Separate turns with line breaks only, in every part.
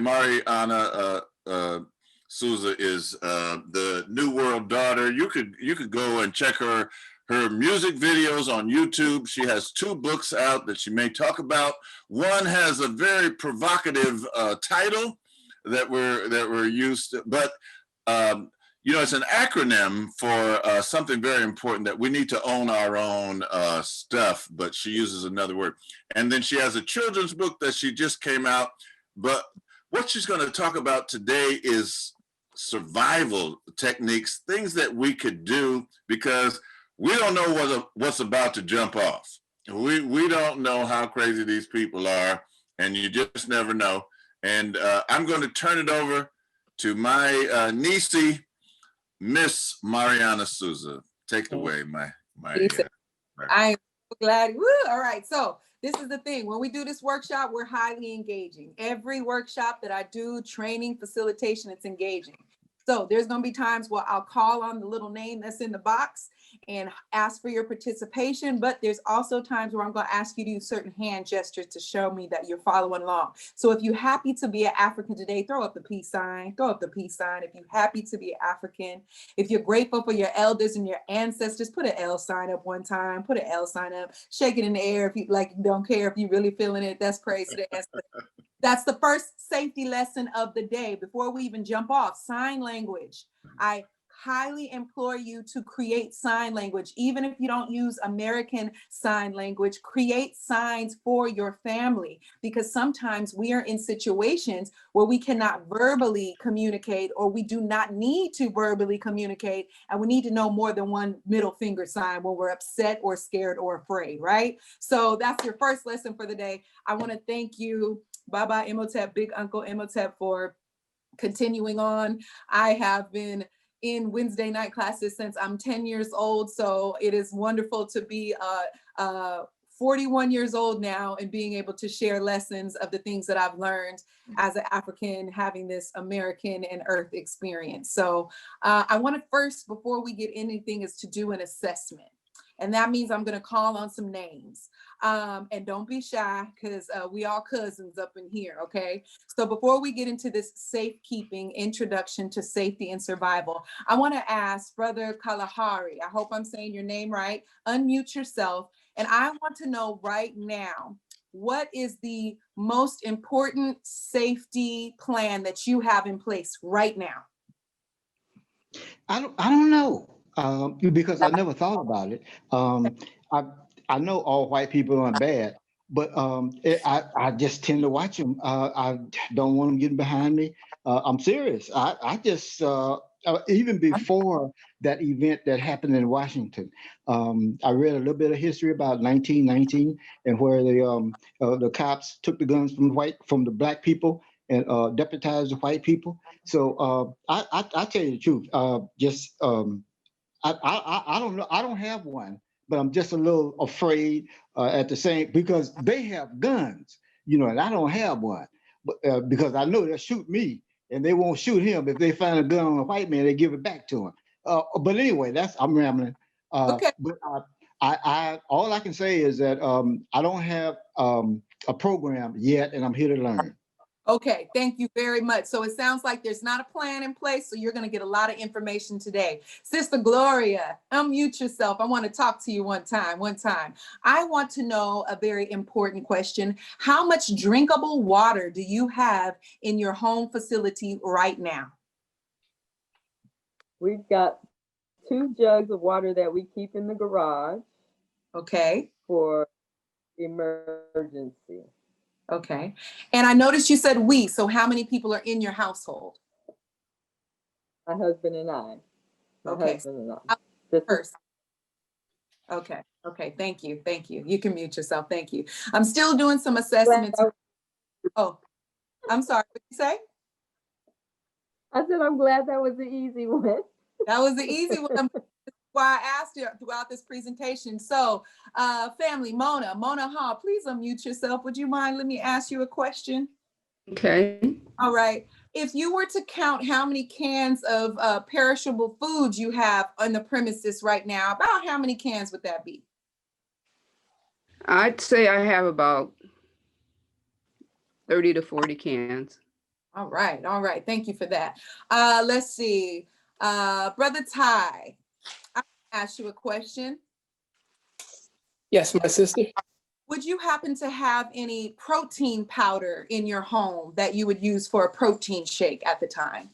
Mariana Souza is the New World Daughter. You could go and check her music videos on YouTube. She has 2 books out that she may talk about. One has a very provocative title that we're used to, but it's an acronym for something very important, that we need to own our own stuff, but she uses another word. And then she has a children's book that she just came out. But what she's going to talk about today is survival techniques, things that we could do, because we don't know what's about to jump off. We don't know how crazy these people are, and you just never know. And I'm going to turn it over to my niecey, Miss Mariana Souza. Take it away, my
I am so glad. Woo! All right. So this is the thing. When we do this workshop, we're highly engaging. Every workshop that I do, training, facilitation, it's engaging. So there's going to be times where I'll call on the little name that's in the box and ask for your participation. But there's also times where I'm going to ask you to use certain hand gestures to show me that you're following along. So if you're happy to be an African today, throw up the peace sign. Throw up the peace sign. If you're happy to be an African, if you're grateful for your elders and your ancestors, put an L sign up one time. Put an L sign up. Shake it in the air if you like. Don't care if you're really feeling it. That's crazy to ask. That's the first safety lesson of the day. Before we even jump off, sign language. I highly implore you to create sign language. Even if you don't use American Sign Language, create signs for your family, because sometimes we are in situations where we cannot verbally communicate, or we do not need to verbally communicate, and we need to know more than one middle finger sign when we're upset or scared or afraid, right? So that's your first lesson for the day. I want to thank you, Baba Imhotep, Big Uncle Imhotep, for continuing on. I have been in Wednesday night classes since I'm 10 years old. So it is wonderful to be 41 years old now and being able to share lessons of the things that I've learned as an African, having this American and Earth experience. So I want to first, before we get anything, is to do an assessment. And that means I'm going to call on some names. And don't be shy, because we all cousins up in here, okay? So before we get into this safekeeping introduction to safety and survival, I want to ask Brother Kalahari, I hope I'm saying your name right, unmute yourself. And I want to know right now, what is the most important safety plan that you have in place right now?
I don't know, because I never thought about it. I know all white people aren't bad, but I just tend to watch them. I don't want them getting behind me. I'm serious. I just even before that event that happened in Washington, I read a little bit of history about 1919 and where the cops took the guns from the black people and deputized the white people. So I tell you the truth. I don't know. I don't have one, but I'm just a little afraid at the same, because they have guns, and I don't have one. But because I know they'll shoot me, and they won't shoot him. If they find a gun on a white man, they give it back to him. But anyway, I'm rambling.
Okay.
But I all I can say is that I don't have a program yet, and I'm here to learn.
Okay, thank you very much. So it sounds like there's not a plan in place, so you're going to get a lot of information today. Sister Gloria, unmute yourself. I want to talk to you one time. I want to know a very important question. How much drinkable water do you have in your home facility right now?
We've got 2 jugs of water that we keep in the garage.
Okay.
For emergency.
Okay. And I noticed you said we, so how many people are in your household?
My husband and I.
Okay. First. Okay. Thank you. You can mute yourself. Thank you. I'm still doing some assessments. Oh, I'm sorry. What did you say?
I said, I'm glad that was the easy one.
That was the easy one. Why I asked you throughout this presentation. So family, Mona Hall, please unmute yourself. Would you mind? Let me ask you a question.
Okay.
All right. If you were to count how many cans of perishable foods you have on the premises right now, about how many cans would that be?
I'd say I have about 30 to 40 cans.
All right, all right. Thank you for that. Let's see. Brother Ty, I ask you a question.
Yes, my sister.
Would you happen to have any protein powder in your home that you would use for a protein shake at the time?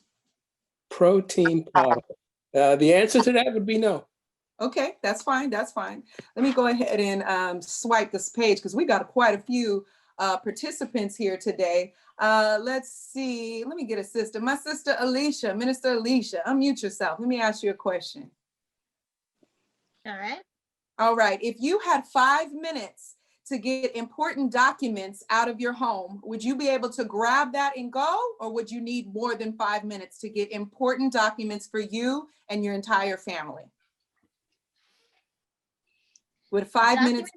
Protein powder. The answer to that would be no.
Okay, that's fine. That's fine. Let me go ahead and swipe this page because we got quite a few participants here today. Let's see. Let me get a sister. My sister Alicia, Minister Alicia, unmute yourself. Let me ask you a question.
All right.
All right. If you had 5 minutes to get important documents out of your home, would you be able to grab that and go? Or would you need more than 5 minutes to get important documents for you and your entire family? With 5 minutes.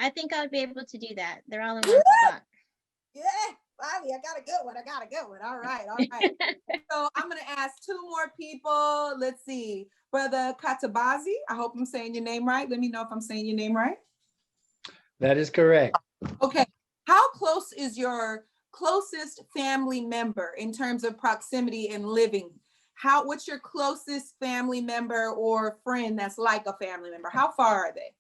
I think I would be able to do that. They're all in one spot.
Yeah, finally, I got a good one. I got a good one. All right, all right. So I'm gonna ask 2 more people. Let's see, Brother Katabazi. I hope I'm saying your name right. Let me know if I'm saying your name right.
That is correct.
Okay. How close is your closest family member in terms of proximity and living? What's your closest family member or friend that's like a family member? How far are they?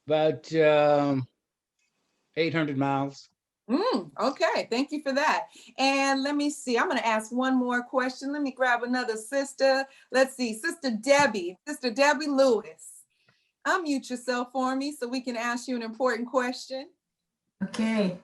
About 800 miles.
Okay, thank you for that. And let me see, I'm gonna ask one more question. Let me grab another sister. Let's see, Sister Debbie Lewis. Unmute yourself for me so we can ask you an important question.
Okay.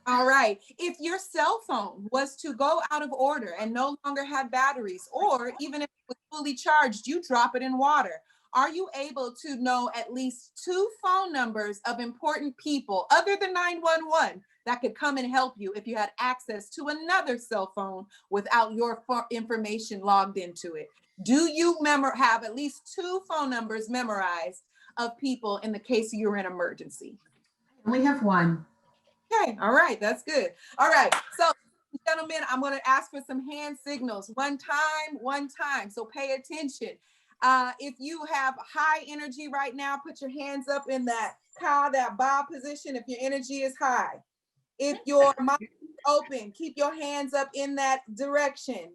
All right. If your cell phone was to go out of order and no longer had batteries, or even if it was fully charged, you drop it in water, are you able to know at least 2 phone numbers of important people other than 911 that could come and help you if you had access to another cell phone without your information logged into it? Do you have at least 2 phone numbers memorized of people in the case you're in emergency?
We have one.
Okay, all right, that's good. All right, so gentlemen, I'm going to ask for some hand signals. One time, so pay attention. If you have high energy right now, put your hands up in that bow position if your energy is high. If your mind is open, keep your hands up in that direction.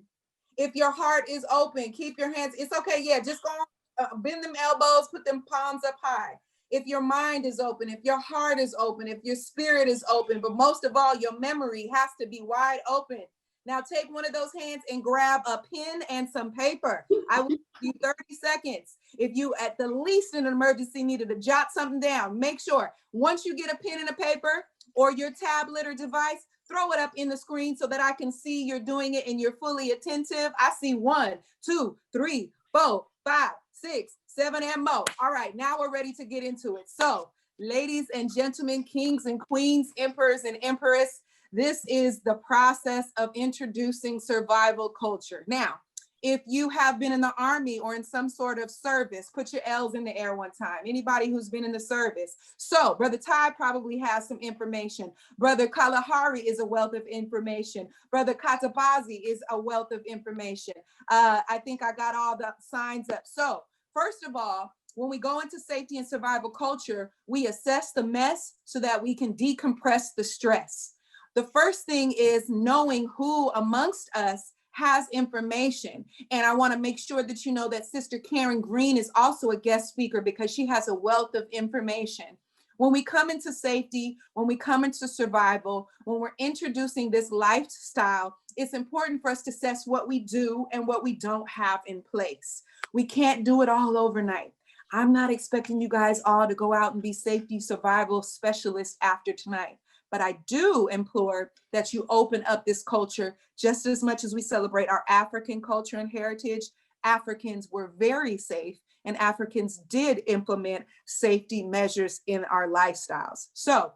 If your heart is open, keep your hands, it's okay, yeah, just go on, bend them elbows, put them palms up high. If your mind is open, if your heart is open, if your spirit is open, but most of all, your memory has to be wide open. Now take one of those hands and grab a pen and some paper. I will give you 30 seconds. If you at the least in an emergency needed to jot something down, make sure once you get a pen and a paper or your tablet or device, throw it up in the screen so that I can see you're doing it and you're fully attentive. I see 1, 2, 3, 4, 5, 6, 7, and more. All right, now we're ready to get into it. So, ladies and gentlemen, kings and queens, emperors and empress, this is the process of introducing survival culture. Now, if you have been in the Army or in some sort of service, put your L's in the air one time. Anybody who's been in the service. So Brother Ty probably has some information. Brother Kalahari is a wealth of information. Brother Katabazi is a wealth of information. I think I got all the signs up. So first of all, when we go into safety and survival culture, we assess the mess so that we can decompress the stress. The first thing is knowing who amongst us has information. And I want to make sure that you know that Sister Karen Green is also a guest speaker because she has a wealth of information. When we come into safety, when we come into survival, when we're introducing this lifestyle, it's important for us to assess what we do and what we don't have in place. We can't do it all overnight. I'm not expecting you guys all to go out and be safety survival specialists after tonight. But I do implore that you open up this culture just as much as we celebrate our African culture and heritage. Africans were very safe and Africans did implement safety measures in our lifestyles. So,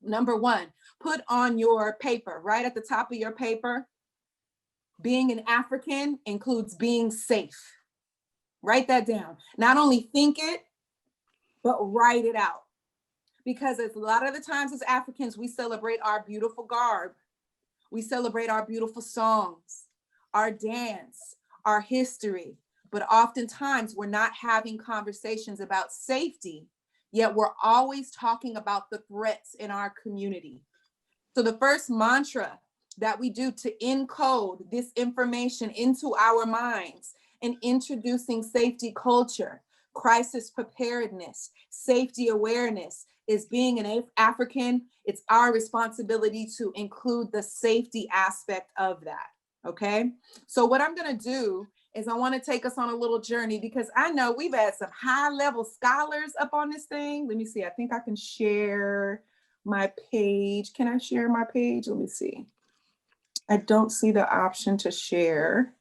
number 1, put on your paper, right at the top of your paper, being an African includes being safe. Write that down. Not only think it, but write it out. Because a lot of the times as Africans, we celebrate our beautiful garb. We celebrate our beautiful songs, our dance, our history. But oftentimes we're not having conversations about safety yet we're always talking about the threats in our community. So the first mantra that we do to encode this information into our minds and introducing safety culture, crisis preparedness, safety awareness is being an African, it's our responsibility to include the safety aspect of that, okay? So what I'm gonna do is I wanna take us on a little journey because I know we've had some high level scholars up on this thing. Let me see, I think I can share my page. Can I share my page? Let me see. I don't see the option to share.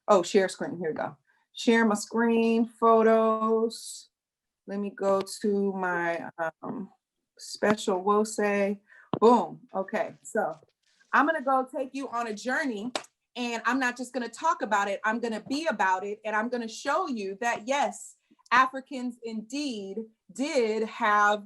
Oh, share screen, here we go. Share my screen, photos. Let me go to my special WOSE. Boom, okay. So I'm gonna go take you on a journey and I'm not just gonna talk about it, I'm gonna be about it and I'm gonna show you that yes, Africans indeed did have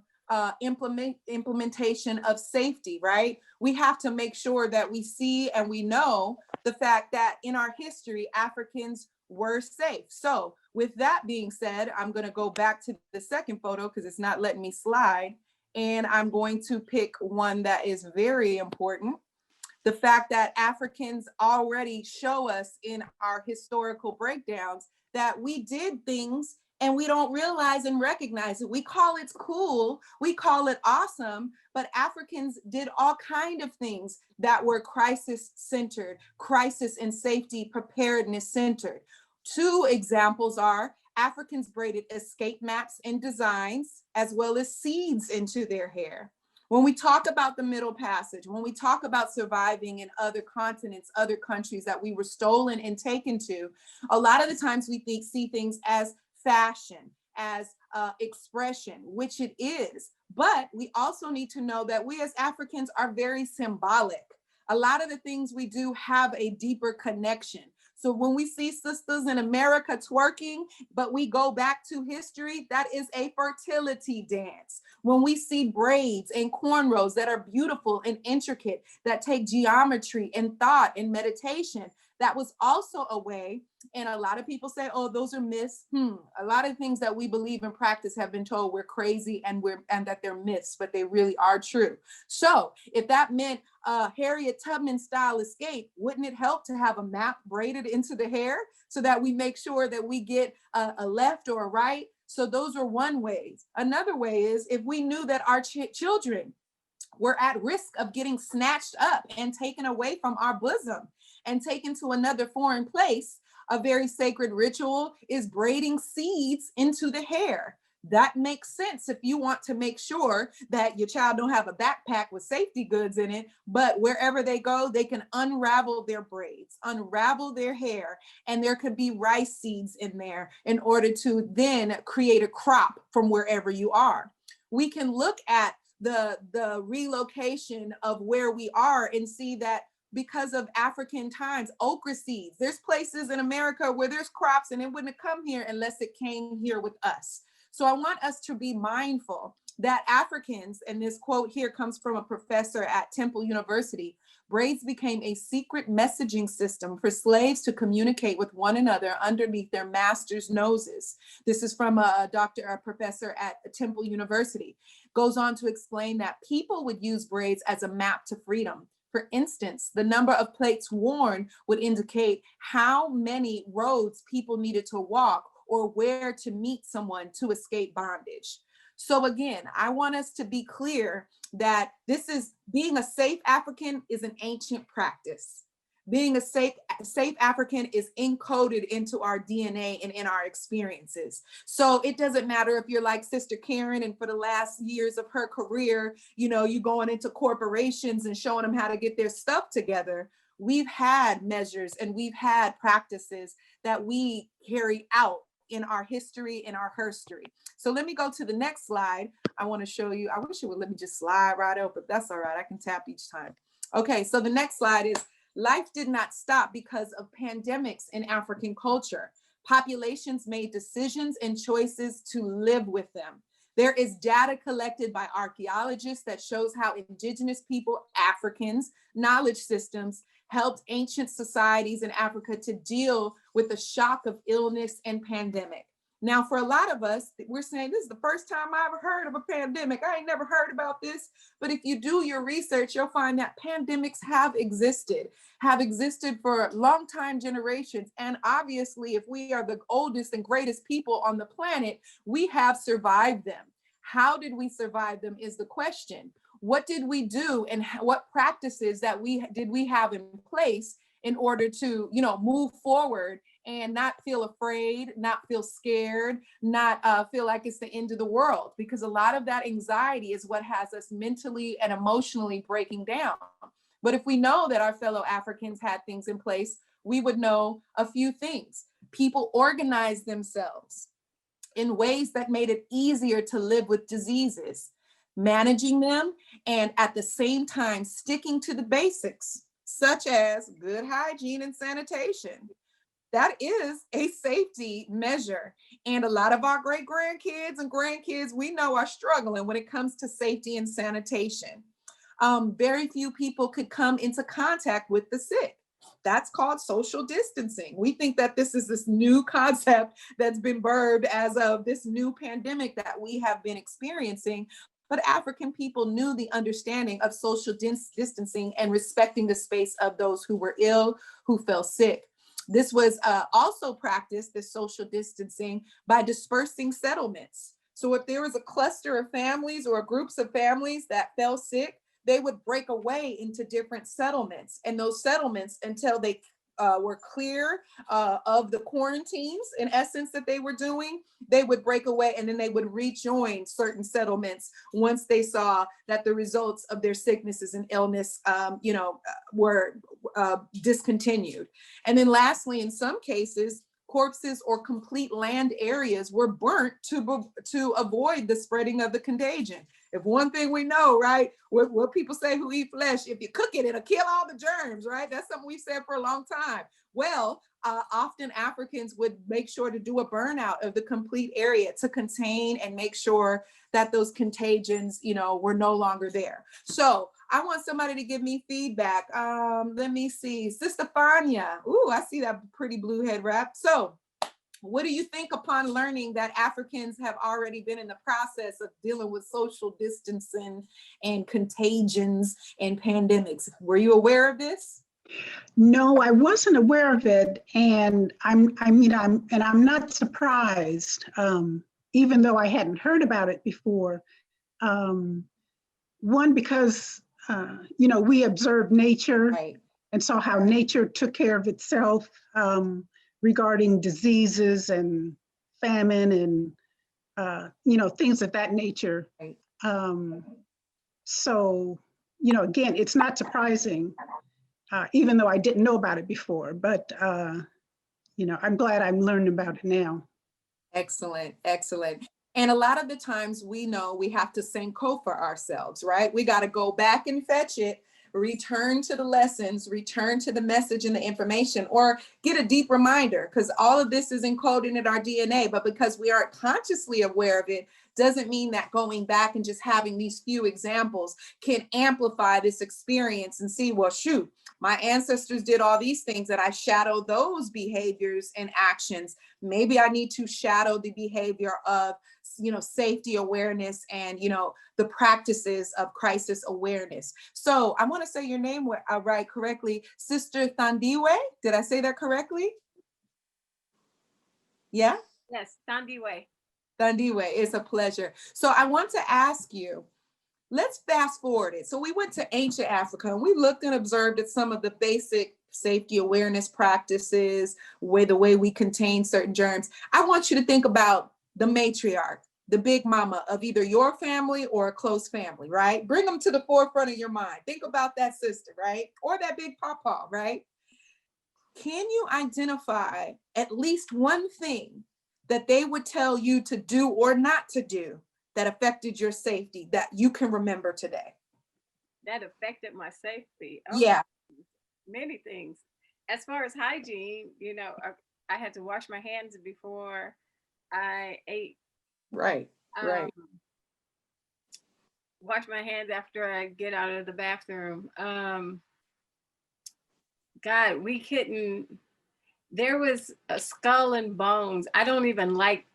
implementation of safety, right? We have to make sure that we see and we know the fact that in our history, Africans were safe. So with that being said, I'm gonna go back to the second photo because it's not letting me slide. And I'm going to pick one that is very important. The fact that Africans already show us in our historical breakdowns that we did things and we don't realize and recognize it. We call it cool, we call it awesome, but Africans did all kind of things that were crisis centered, crisis and safety preparedness centered. Two examples are Africans braided escape maps and designs, as well as seeds into their hair. When we talk about the Middle Passage, when we talk about surviving in other continents, other countries that we were stolen and taken to, a lot of the times we see things as fashion, as expression, which it is. But we also need to know that we as Africans are very symbolic. A lot of the things we do have a deeper connection. So when we see sisters in America twerking, but we go back to history, that is a fertility dance. When we see braids and cornrows that are beautiful and intricate, that take geometry and thought and meditation, that was also a way. And a lot of people say, oh, those are myths. A lot of things that we believe in practice have been told we're crazy and that they're myths, but they really are true. So if that meant Harriet Tubman style escape, wouldn't it help to have a map braided into the hair so that we make sure that we get a left or a right? So those are one way. Another way is if we knew that our children were at risk of getting snatched up and taken away from our bosom and taken to another foreign place, a very sacred ritual is braiding seeds into the hair. That makes sense if you want to make sure that your child don't have a backpack with safety goods in it, but wherever they go, they can unravel their braids, unravel their hair, and there could be rice seeds in there in order to then create a crop from wherever you are. We can look at the relocation of where we are and see that because of African times, okra seeds, there's places in America where there's crops and it wouldn't have come here unless it came here with us. So I want us to be mindful that Africans, and this quote here comes from a professor at Temple University, braids became a secret messaging system for slaves to communicate with one another underneath their masters' noses. This is from a professor at Temple University. Goes on to explain that people would use braids as a map to freedom. For instance, the number of plates worn would indicate how many roads people needed to walk or where to meet someone to escape bondage. So again, I want us to be clear that this is being a safe African is an ancient practice. Being a safe African is encoded into our DNA and in our experiences. So it doesn't matter if you're like Sister Karen and for the last years of her career, you know, you going into corporations and showing them how to get their stuff together. We've had measures and we've had practices that we carry out in our history, in our herstory. So let me go to the next slide. I want to show you, I wish it would let me just slide right over, but that's all right. I can tap each time. Okay, so the next slide is life did not stop because of pandemics in African culture. Populations made decisions and choices to live with them. There is data collected by archaeologists that shows how indigenous people, Africans, knowledge systems helped ancient societies in Africa to deal with the shock of illness and pandemic. Now, for a lot of us, we're saying this is the first time I ever heard of a pandemic. I ain't never heard about this. But if you do your research, you'll find that pandemics have existed for long time generations. And obviously, if we are the oldest and greatest people on the planet, we have survived them. How did we survive them is the question. What did we do, and what practices that we have in place in order to, move forward and not feel afraid, not feel scared, not feel like it's the end of the world? Because a lot of that anxiety is what has us mentally and emotionally breaking down. But if we know that our fellow Africans had things in place, we would know a few things. People organized themselves in ways that made it easier to live with diseases, managing them, and at the same time sticking to the basics, such as good hygiene and sanitation. That is a safety measure. And a lot of our great grandkids and grandkids we know are struggling when it comes to safety and sanitation. Very few people could come into contact with the sick. That's called social distancing. We think that this is this new concept that's been birthed as of this new pandemic that we have been experiencing. But African people knew the understanding of social distancing and respecting the space of those who were ill, who fell sick. This was also practiced, this social distancing, by dispersing settlements. So if there was a cluster of families or groups of families that fell sick, they would break away into different settlements. And those settlements, until they were clear of the quarantines, in essence, that they were doing, they would break away, and then they would rejoin certain settlements once they saw that the results of their sicknesses and illness, were discontinued. And then lastly, in some cases, corpses or complete land areas were burnt to avoid the spreading of the contagion. If one thing we know, right, what people say who eat flesh, if you cook it, it'll kill all the germs, right? That's something we've said for a long time. Well, often Africans would make sure to do a burnout of the complete area to contain and make sure that those contagions, were no longer there. So I want somebody to give me feedback. Let me see, Sister Fania. Ooh, I see that pretty blue head wrap. So what do you think upon learning that Africans have already been in the process of dealing with social distancing and contagions and pandemics? Were you aware of this?
No, I wasn't aware of it, and I'm not surprised, even though I hadn't heard about it before. One, because we observed nature,
Right.
and saw how nature took care of itself regarding diseases and famine and things of that nature.
Right.
So again, it's not surprising. Even though I didn't know about it before, but I'm glad I'm learning about it now.
Excellent, excellent. And a lot of the times we know we have to Sankofa ourselves, right? We got to go back and fetch it, return to the lessons, return to the message and the information, or get a deep reminder, because all of this is encoded in our DNA, but because we aren't consciously aware of it, doesn't mean that going back and just having these few examples can amplify this experience and see, well, shoot, my ancestors did all these things and I shadow those behaviors and actions. Maybe I need to shadow the behavior of, safety awareness and, the practices of crisis awareness. So I want to say your name right correctly, Sister Thandiwe. Did I say that correctly? Yeah?
Yes, Thandiwe.
Thandiwe, it's a pleasure. So I want to ask you, let's fast forward it. So we went to ancient Africa and we looked and observed at some of the basic safety awareness practices, the way we contain certain germs. I want you to think about the matriarch, the big mama of either your family or a close family, right? Bring them to the forefront of your mind. Think about that sister, right? Or that big papa, right? Can you identify at least one thing that they would tell you to do or not to do that affected your safety that you can remember today?
That affected my safety.
Yeah.
Many things. As far as hygiene, I had to wash my hands before I ate.
Right. Right.
Wash my hands after I get out of the bathroom. God, we couldn't. There was a skull and bones. I don't even like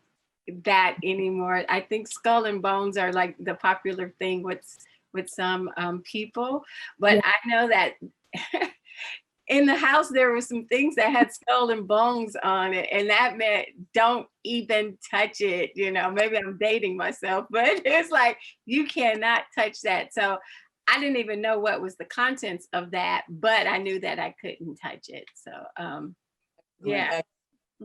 that anymore. I think skull and bones are like the popular thing with some people, but
Yeah.
I know that in the house there were some things that had skull and bones on it, and that meant don't even touch it. You know, maybe I'm dating myself, but it's like you cannot touch that. So I didn't even know what was the contents of that, but I knew that I couldn't touch it. So yeah.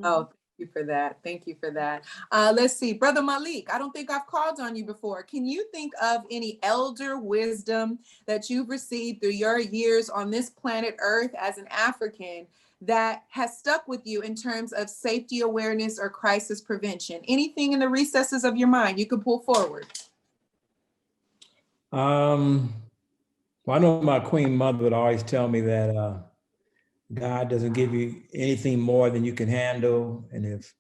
Oh, thank you for that. Thank you for that. Let's see, Brother Malik, I don't think I've called on you before. Can you think of any elder wisdom that you've received through your years on this planet Earth as an African that has stuck with you in terms of safety awareness or crisis prevention? Anything in the recesses of your mind you can pull forward?
Well, I know my queen mother would always tell me that God doesn't give you anything more than you can handle. And if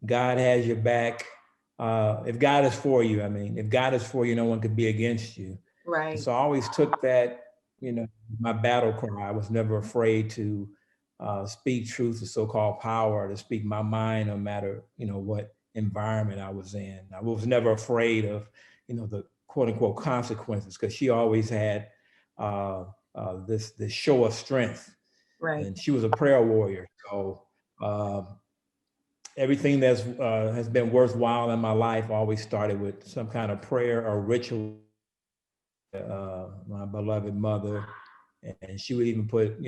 God has your back, if God is for you, I mean, if God is for you, no one could be against you. And
Right.
so I always took that, my battle cry. I was never afraid to speak truth to so-called power, to speak my mind, no matter, what environment I was in. I was never afraid of, the quote unquote consequences, because she always had this show of strength.
Right.
And she was a prayer warrior. So everything that's has been worthwhile in my life always started with some kind of prayer or ritual. My beloved mother, and she would even put,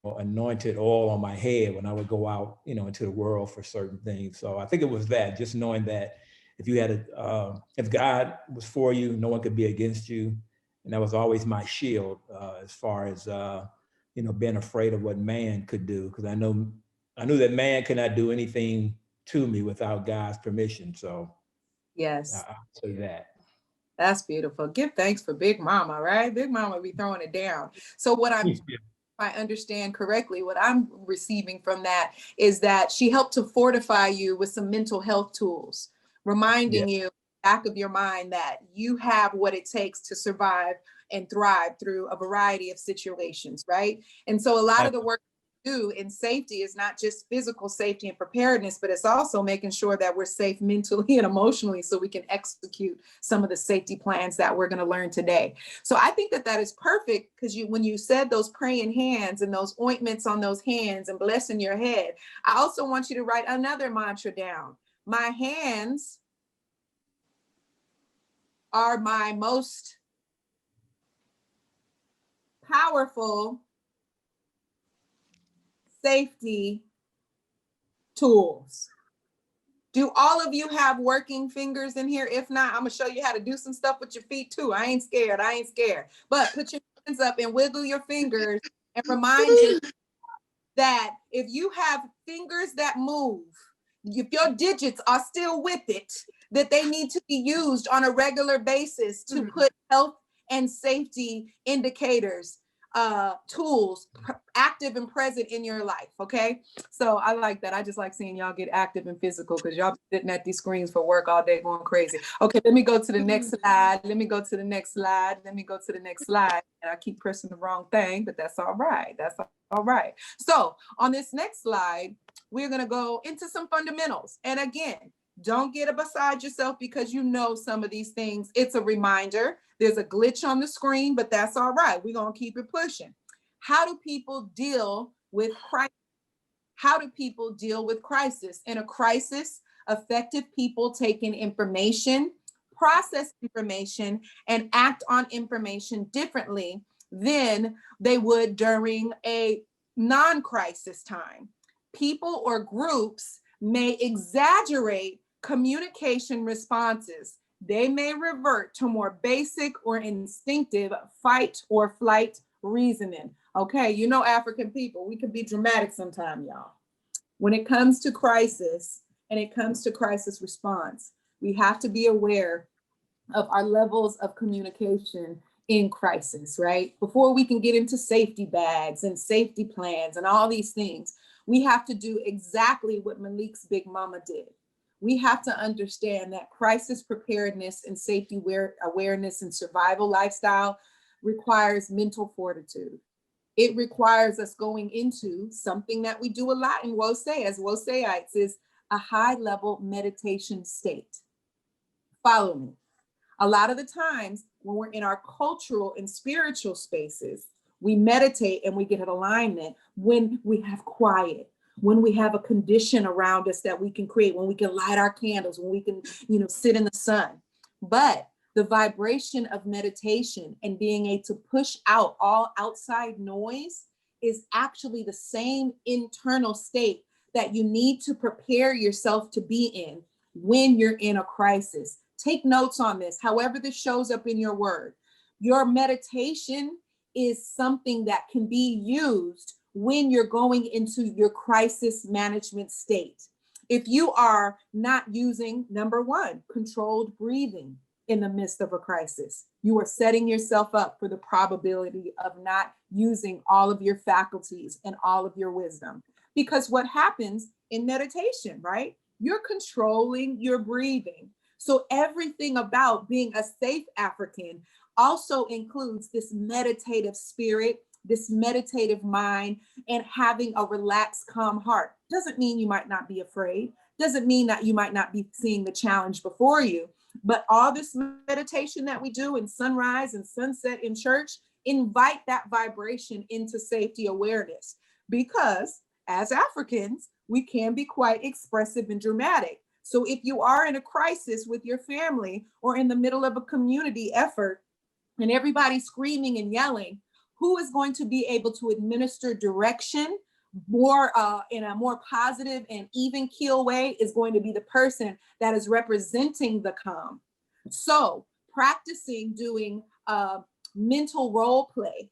anointed oil on my head when I would go out, into the world for certain things. So I think it was that, just knowing that if God was for you, no one could be against you. And that was always my shield as far as, being afraid of what man could do. Because I knew that man cannot do anything to me without God's permission. So
Yes.
I'll say that.
That's beautiful. Give thanks for Big Mama, right? Big Mama be throwing it down. So what if I understand correctly, what I'm receiving from that is that she helped to fortify you with some mental health tools, reminding you back of your mind that you have what it takes to survive and thrive through a variety of situations, right? And so a lot of the work we do in safety is not just physical safety and preparedness, but it's also making sure that we're safe mentally and emotionally so we can execute some of the safety plans that we're going to learn today. So I think that that is perfect, because when you said those praying hands and those ointments on those hands and blessing your head, I also want you to write another mantra down. My hands are my most powerful safety tools. Do all of you have working fingers in here? If not, I'm gonna show you how to do some stuff with your feet too. I ain't scared. But put your hands up and wiggle your fingers and remind you that if you have fingers that move, if your digits are still with it, that they need to be used on a regular basis to put health and safety indicators, tools active and present in your life. Okay, so I like that. I just like seeing y'all get active and physical, because y'all sitting at these screens for work all day going crazy. Okay, let me go to the next slide. And I keep pressing the wrong thing, but that's all right. All right. So on this next slide, we're going to go into some fundamentals. And again, don't get beside yourself because you know some of these things. It's a reminder. There's a glitch on the screen, but that's all right. We're going to keep it pushing. How do people deal with crisis? In a crisis, effective people take in information, process information, and act on information differently than they would during a non-crisis time. People or groups may exaggerate communication responses. They may revert to more basic or instinctive fight or flight reasoning. Okay, African people, we can be dramatic sometimes, y'all. When it comes to crisis and it comes to crisis response, we have to be aware of our levels of communication in crisis, right? Before we can get into safety bags and safety plans and all these things, we have to do exactly what Malik's Big Mama did. We have to understand that crisis preparedness and safety awareness and survival lifestyle requires mental fortitude. It requires us going into something that we do a lot in Wose as Woseites, is a high level meditation state. Follow me. A lot of the times when we're in our cultural and spiritual spaces, we meditate and we get an alignment when we have quiet, when we have a condition around us that we can create, when we can light our candles, when we can, sit in the sun. But the vibration of meditation and being able to push out all outside noise is actually the same internal state that you need to prepare yourself to be in when you're in a crisis. Take notes on this, however this shows up in your word. Your meditation is something that can be used when you're going into your crisis management state. If you are not using, number one, controlled breathing in the midst of a crisis, you are setting yourself up for the probability of not using all of your faculties and all of your wisdom. Because what happens in meditation, right? You're controlling your breathing. So everything about being a safe African also includes this meditative spirit, this meditative mind, and having a relaxed, calm heart. Doesn't mean you might not be afraid. Doesn't mean that you might not be seeing the challenge before you. But all this meditation that we do in sunrise and sunset in church, invite that vibration into safety awareness. Because as Africans, we can be quite expressive and dramatic. So if you are in a crisis with your family or in the middle of a community effort and everybody's screaming and yelling, who is going to be able to administer direction more in a more positive and even keel way is going to be the person that is representing the calm. So practicing doing mental role play.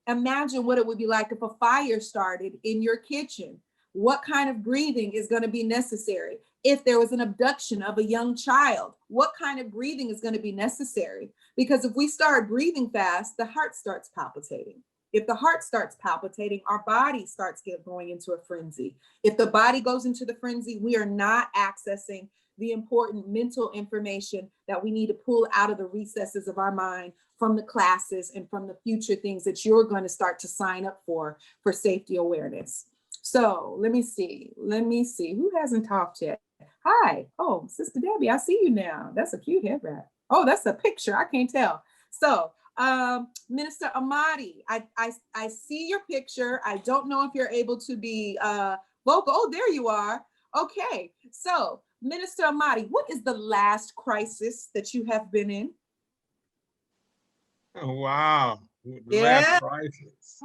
Imagine what it would be like if a fire started in your kitchen. What kind of breathing is going to be necessary? If there was an abduction of a young child, what kind of breathing is going to be necessary? Because if we start breathing fast, the heart starts palpitating. If the heart starts palpitating, our body starts going into a frenzy. If the body goes into the frenzy, we are not accessing the important mental information that we need to pull out of the recesses of our mind from the classes and from the future things that you're going to start to sign up for safety awareness. So let me see who hasn't talked yet. Hi, oh, Sister Debbie, I see you now. That's a cute head wrap. Oh, that's a picture, I can't tell. So Minister Amadi, I see your picture. I don't know if you're able to be vocal. Oh, there you are. Okay, so Minister Amadi, what is the last crisis that you have been in?
Oh, wow. The last crisis.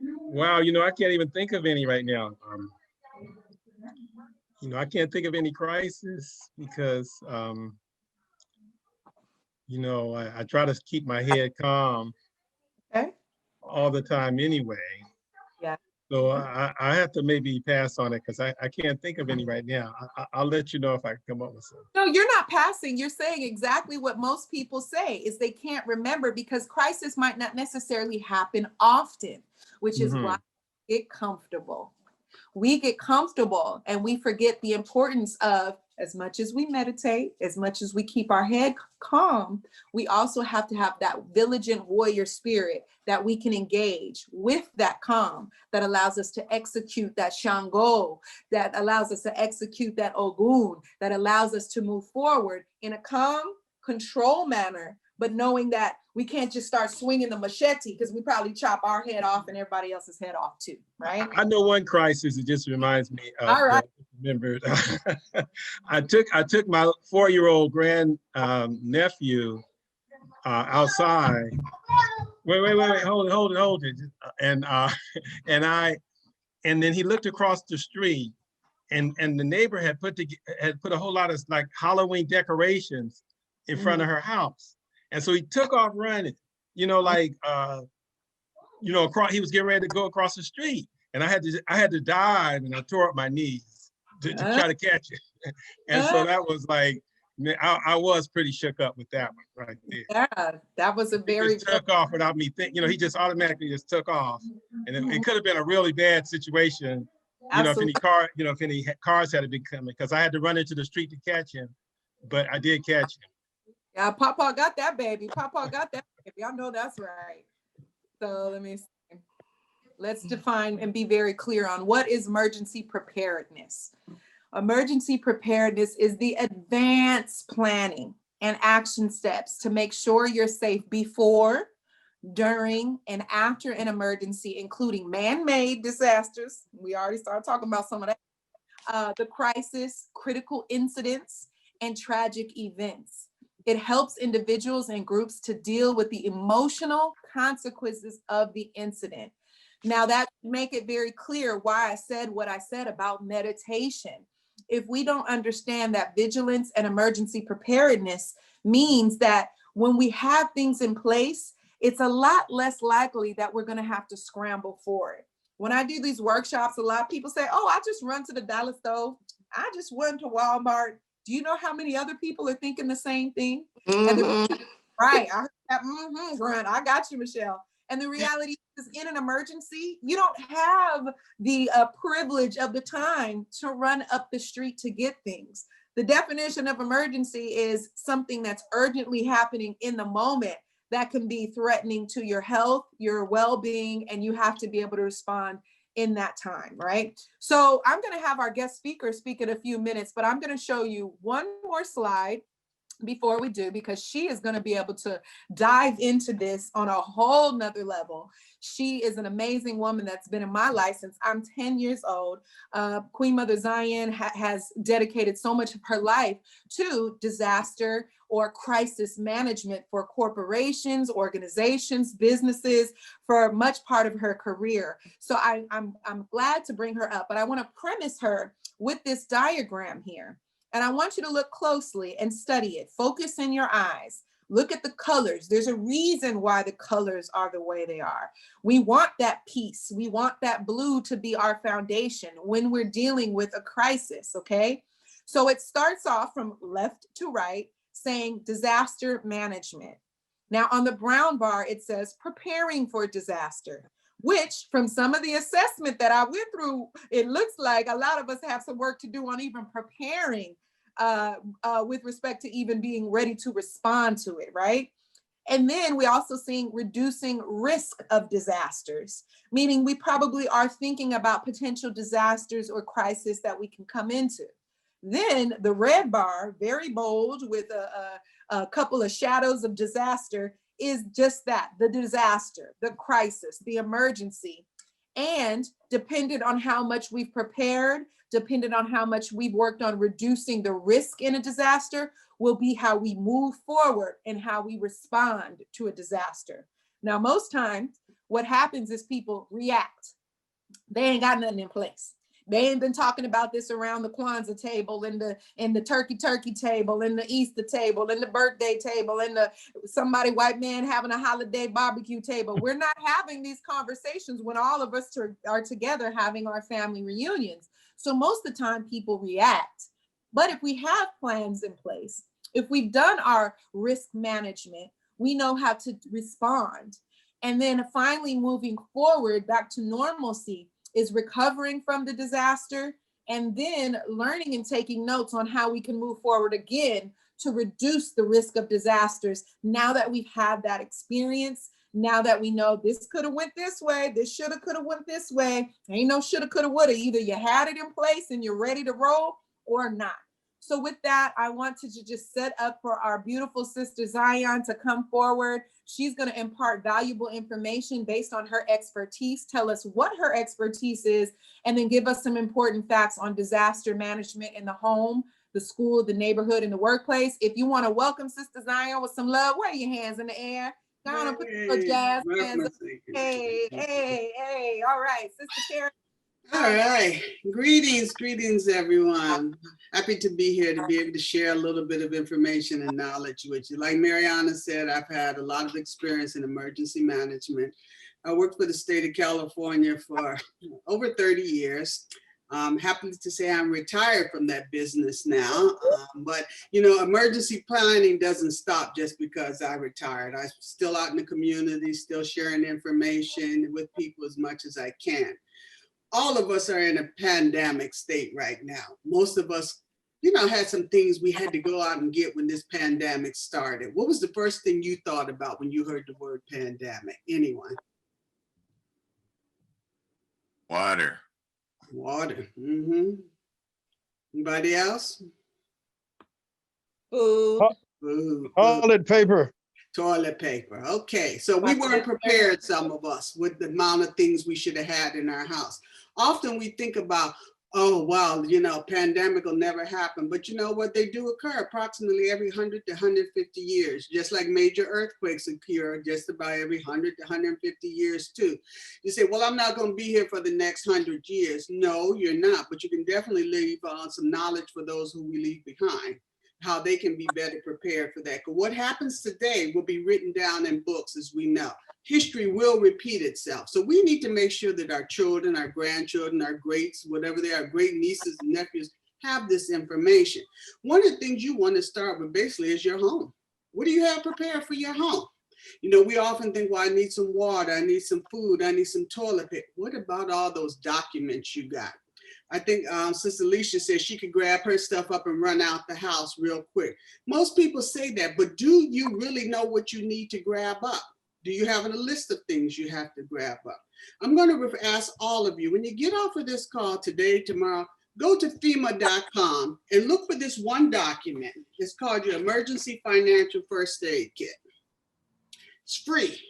Wow, I can't even think of any right now. I can't think of any crisis because, I try to keep my head calm all the time anyway.
Yeah.
So I have to maybe pass on it because I can't think of any right now. I'll let you know if I can come up with some.
No, you're not passing. You're saying exactly what most people say is they can't remember because crisis might not necessarily happen often, which is why we get comfortable. We get comfortable and we forget the importance of, as much as we meditate, as much as we keep our head calm, we also have to have that vigilant warrior spirit that we can engage with that calm that allows us to execute that Shango, that allows us to execute that Ogun, that allows us to move forward in a calm, control manner, but knowing that we can't just start swinging the machete because we probably chop our head off and everybody else's head off too, right?
I know one crisis. It just reminds me of.
All right.
Remember, I took my 4-year-old grand nephew outside. Wait, hold it. And then he looked across the street, and the neighbor had put a whole lot of like Halloween decorations in front of her house. And so he took off running, he was getting ready to go across the street. And I had to dive and I tore up my knees to try to catch it. And so that was like, I was pretty shook up with that one right there.
Yeah, that was a very
He just took off without me thinking, he just automatically just took off. And it could have been a really bad situation, if any cars had been coming, because I had to run into the street to catch him, but I did catch him.
Yeah, Papa got that baby. Papa got that baby. I know that's right. So let me see. let's define and be very clear on what is emergency preparedness. Emergency preparedness is the advanced planning and action steps to make sure you're safe before, during, and after an emergency, including man-made disasters. We already started talking about some of that. The crisis, critical incidents, and tragic events. It helps individuals and groups to deal with the emotional consequences of the incident. Now that make it very clear why I said what I said about meditation. If we don't understand that vigilance and emergency preparedness means that when we have things in place, it's a lot less likely that we're going to have to scramble for it. When I do these workshops, a lot of people say, oh, I just run to the dollar store. I just went to Walmart. Do you know how many other people are thinking the same thing?
Mhm.
Right, I heard that, grunt. I got you, Michelle. And the reality is, in an emergency, you don't have the privilege of the time to run up the street to get things. The definition of emergency is something that's urgently happening in the moment that can be threatening to your health, your well-being, and you have to be able to respond in that time, right? So I'm going to have our guest speaker speak in a few minutes, but I'm going to show you one more slide before we do, because she is going to be able to dive into this on a whole nother level. She is an amazing woman that's been in my life since I'm 10 years old. Queen Mother Zion has dedicated so much of her life to disaster or crisis management for corporations, organizations, businesses, for much part of her career. So I'm glad to bring her up, but I want to premise her with this diagram here. And I want you to look closely and study it. Focus in your eyes. Look at the colors. There's a reason why the colors are the way they are. We want that peace. We want that blue to be our foundation when we're dealing with a crisis, okay? So it starts off from left to right saying disaster management. Now on the brown bar, it says preparing for disaster, which from some of the assessment that I went through, it looks like a lot of us have some work to do on even preparing with respect to even being ready to respond to it, right? And then we also seeing reducing risk of disasters, meaning we probably are thinking about potential disasters or crisis that we can come into. Then the red bar, very bold with a couple of shadows of disaster, is just that, the disaster, the crisis, the emergency. And dependent on how much we've prepared, dependent on how much we've worked on reducing the risk in a disaster, will be how we move forward and how we respond to a disaster. Now, most times what happens is people react. They ain't got nothing in place. They ain't been talking about this around the Kwanzaa table, and the turkey table, and the Easter table, and the birthday table, and the somebody white man having a holiday barbecue table. We're not having these conversations when all of us are together having our family reunions. So most of the time people react. But if we have plans in place, if we've done our risk management, we know how to respond. And then finally moving forward back to normalcy is recovering from the disaster, and then learning and taking notes on how we can move forward again to reduce the risk of disasters now that we've had that experience, now that we know this could have went this way, this shoulda, coulda went this way. Ain't no shoulda, coulda, woulda. Either you had it in place and you're ready to roll or not. So with that, I want to just set up for our beautiful sister Zion to come forward. She's going to impart valuable information based on her expertise, tell us what her expertise is, and then give us some important facts on disaster management in the home, the school, the neighborhood, and the workplace. If you want to welcome Sister Zion with some love, wave your hands in the air. Go on and put your jazz hands up. Hey, hey, hey. All right, Sister Karen.
All right. Greetings, everyone. Happy to be here to be able to share a little bit of information and knowledge with you. Like Mariana said, I've had a lot of experience in emergency management. I worked for the state of California for over 30 years. Happy to say I'm retired from that business now, but you know, emergency planning doesn't stop just because I retired. I'm still out in the community, still sharing information with people as much as I can. All of us are in a pandemic state right now. Most of us, you know, had some things we had to go out and get when this pandemic started. What was the first thing you thought about when you heard the word pandemic? Anyone?
Water.
Water. Anybody else?
Food.
Food.
Toilet paper.
Toilet paper. Okay, so we weren't prepared, some of us, with the amount of things we should have had in our house. Often we think about, oh, well, you know, pandemic will never happen. But you know what? They do occur approximately every 100 to 150 years, just like major earthquakes occur just about every 100 to 150 years too. You say, well, I'm not going to be here for the next 100 years. No, you're not, but you can definitely leave some knowledge for those who we leave behind, how they can be better prepared for that. Because what happens today will be written down in books, as we know. History will repeat itself. So we need to make sure that our children, our grandchildren, our greats, whatever they are, great nieces and nephews, have this information. One of the things you want to start with basically is your home. What do you have prepared for your home? You know, we often think, well, I need some water, I need some food, I need some toilet paper. What about all those documents you got? I think Sister Alicia said she could grab her stuff up and run out the house real quick. Most people say that, but do you really know what you need to grab up? Do you have a list of things you have to grab up? I'm going to ask all of you, when you get off of this call today, tomorrow, go to FEMA.com and look for this one document. It's called your Emergency Financial First Aid Kit. It's free.